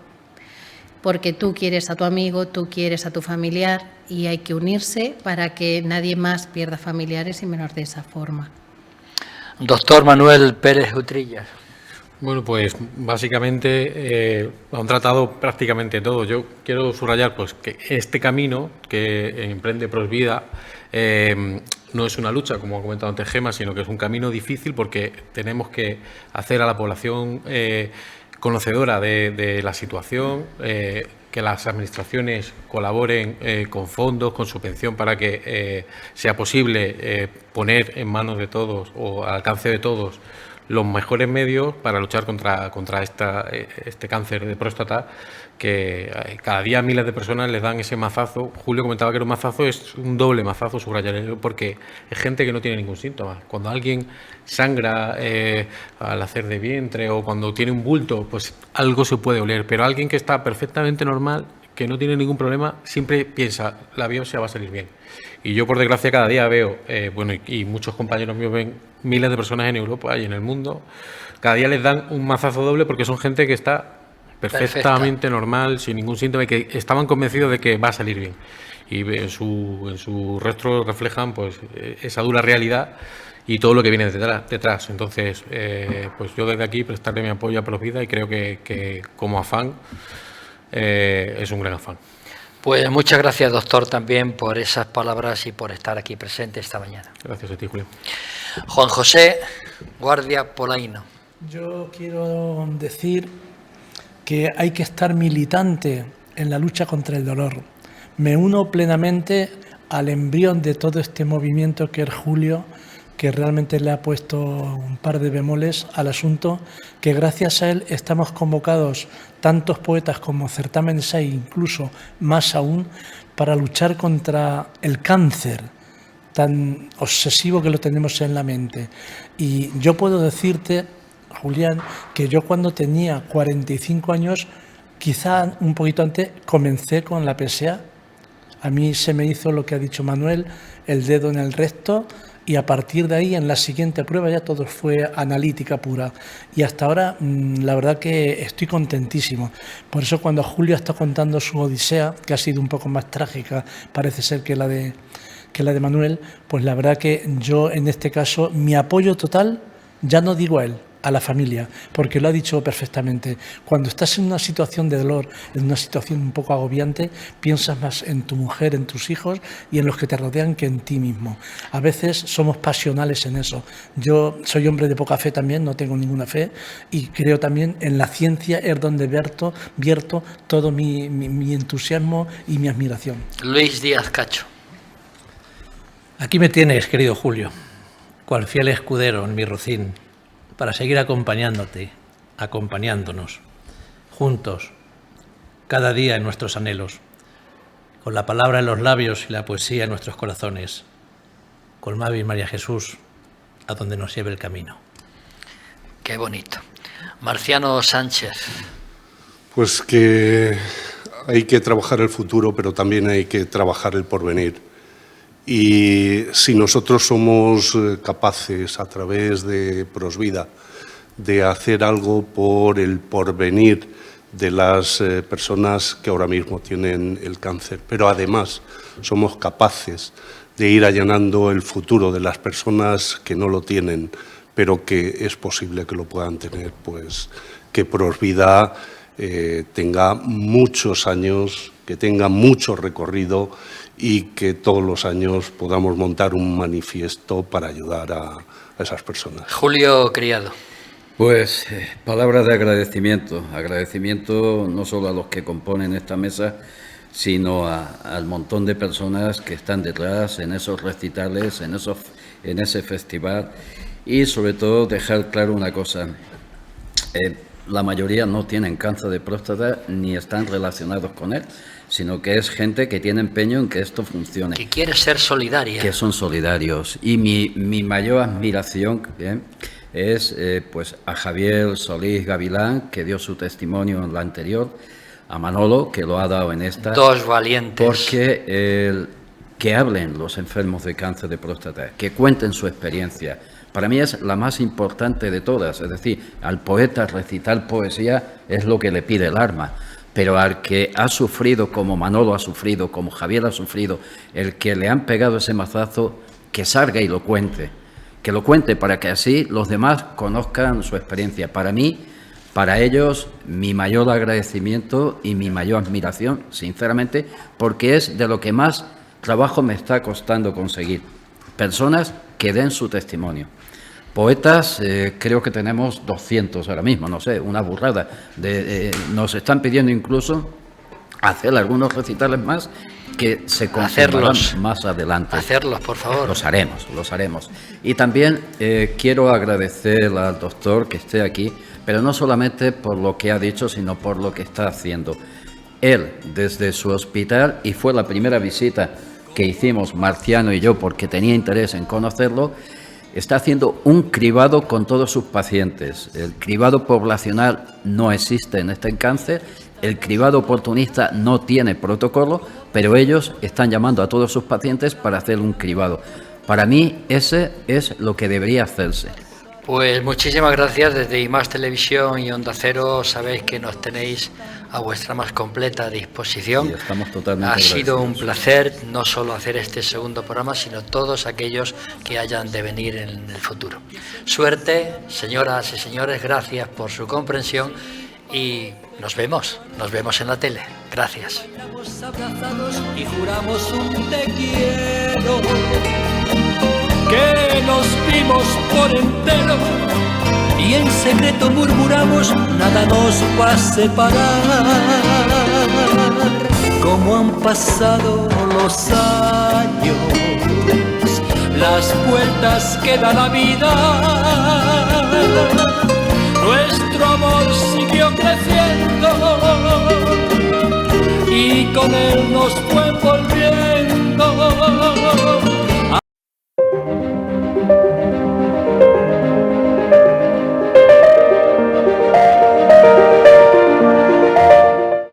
porque tú quieres a tu amigo, tú quieres a tu familiar, y hay que unirse para que nadie más pierda familiares y menos de esa forma. Doctor Manuel Pérez Utrillas. Bueno, pues básicamente lo han tratado prácticamente todo. Yo quiero subrayar pues que este camino que emprende Prosvida no es una lucha, como ha comentado antes Gema, sino que es un camino difícil porque tenemos que hacer a la población conocedora de la situación, que las administraciones colaboren con fondos, con subvención para que sea posible poner en manos de todos o al alcance de todos los mejores medios para luchar contra este cáncer de próstata, que cada día miles de personas les dan ese mazazo. Julio comentaba que un mazazo es un doble mazazo, subrayaré, porque es gente que no tiene ningún síntoma. Cuando alguien sangra al hacer de vientre o cuando tiene un bulto, pues algo se puede oler, pero alguien que está perfectamente normal, que no tiene ningún problema, siempre piensa, la biopsia va a salir bien. Y yo, por desgracia, cada día veo, y muchos compañeros míos ven miles de personas en Europa y en el mundo, cada día les dan un mazazo doble porque son gente que está perfectamente normal, sin ningún síntoma y que estaban convencidos de que va a salir bien. Y en su rostro reflejan pues esa dura realidad y todo lo que viene detrás. Entonces, pues yo desde aquí prestarle mi apoyo a Provida y creo que como afán es un gran afán. Pues muchas gracias, doctor, también por esas palabras y por estar aquí presente esta mañana. Gracias a ti, Julio. Juan José Guardia Polaino. Yo quiero decir que hay que estar militante en la lucha contra el dolor. Me uno plenamente al embrión de todo este movimiento que es Julio, que realmente le ha puesto un par de bemoles al asunto, que gracias a él estamos convocados tantos poetas como certámenes e incluso más aún para luchar contra el cáncer tan obsesivo que lo tenemos en la mente. Y yo puedo decirte, Julián, que yo cuando tenía 45 años, quizá un poquito antes, comencé con la PSA. A mí se me hizo lo que ha dicho Manuel, el dedo en el recto, y a partir de ahí, en la siguiente prueba, ya todo fue analítica pura. Y hasta ahora, la verdad que estoy contentísimo. Por eso cuando Julio está contando su odisea, que ha sido un poco más trágica, parece ser que la de Manuel, pues la verdad que yo, en este caso, mi apoyo total, ya no digo a él, a la familia, porque lo ha dicho perfectamente. Cuando estás en una situación de dolor, en una situación un poco agobiante, piensas más en tu mujer, en tus hijos y en los que te rodean que en ti mismo. A veces somos pasionales en eso. Yo soy hombre de poca fe también, no tengo ninguna fe, y creo también en la ciencia es donde vierto todo mi entusiasmo y mi admiración. Luis Díaz Cacho. Aquí me tienes, querido Julio, cual fiel escudero en mi rocín, para seguir acompañándote, acompañándonos, juntos, cada día en nuestros anhelos, con la palabra en los labios y la poesía en nuestros corazones, con Mavi y María Jesús, a donde nos lleve el camino. Qué bonito. Marciano Sánchez. Pues que hay que trabajar el futuro, pero también hay que trabajar el porvenir. Y si nosotros somos capaces, a través de Prosvida, de hacer algo por el porvenir de las personas que ahora mismo tienen el cáncer, pero además somos capaces de ir allanando el futuro de las personas que no lo tienen, pero que es posible que lo puedan tener, pues que Prosvida tenga muchos años, que tenga mucho recorrido y que todos los años podamos montar un manifiesto para ayudar a esas personas. Julio Criado. Pues palabras de agradecimiento no solo a los que componen esta mesa, sino al montón de personas que están detrás en esos recitales, en ese festival, y sobre todo dejar claro una cosa. La mayoría no tienen cáncer de próstata ni están relacionados con él, sino que es gente que tiene empeño en que esto funcione. Que quiere ser solidaria. Que son solidarios. Y mi mayor admiración es pues a Javier Solís Gavilán, que dio su testimonio en la anterior, a Manolo, que lo ha dado en esta. Dos valientes. Porque que hablen los enfermos de cáncer de próstata, que cuenten su experiencia. Para mí es la más importante de todas, es decir, al poeta recitar poesía es lo que le pide el alma, pero al que ha sufrido, como Manolo ha sufrido, como Javier ha sufrido, el que le han pegado ese mazazo, que salga y lo cuente, que lo cuente para que así los demás conozcan su experiencia. Para mí, para ellos, mi mayor agradecimiento y mi mayor admiración, sinceramente, porque es de lo que más trabajo me está costando conseguir. Personas que den su testimonio. Poetas, creo que tenemos 200 ahora mismo, no sé, una burrada. Nos están pidiendo incluso hacer algunos recitales más que se confirmarán más adelante. Hacerlos, por favor. Los haremos. Y también quiero agradecer al doctor que esté aquí, pero no solamente por lo que ha dicho, sino por lo que está haciendo. Él, desde su hospital, y fue la primera visita que hicimos Marciano y yo porque tenía interés en conocerlo, está haciendo un cribado con todos sus pacientes. El cribado poblacional no existe en este cáncer, el cribado oportunista no tiene protocolo, pero ellos están llamando a todos sus pacientes para hacer un cribado. Para mí ese es lo que debería hacerse. Pues muchísimas gracias. Desde IMAX Televisión y Onda Cero sabéis que nos tenéis a vuestra más completa disposición. Sí, estamos totalmente Ha sido un agradecidos. placer no solo hacer este segundo programa, sino todos aquellos que hayan de venir en el futuro. Suerte, señoras y señores, gracias por su comprensión y nos vemos en la tele. Gracias. Estamos abrazados y juramos un te quiero, que nos vimos por entero y en secreto murmuramos nada nos va a separar. Como han pasado los años, las vueltas que da la vida, nuestro amor siguió creciendo y con él nos fue volviendo.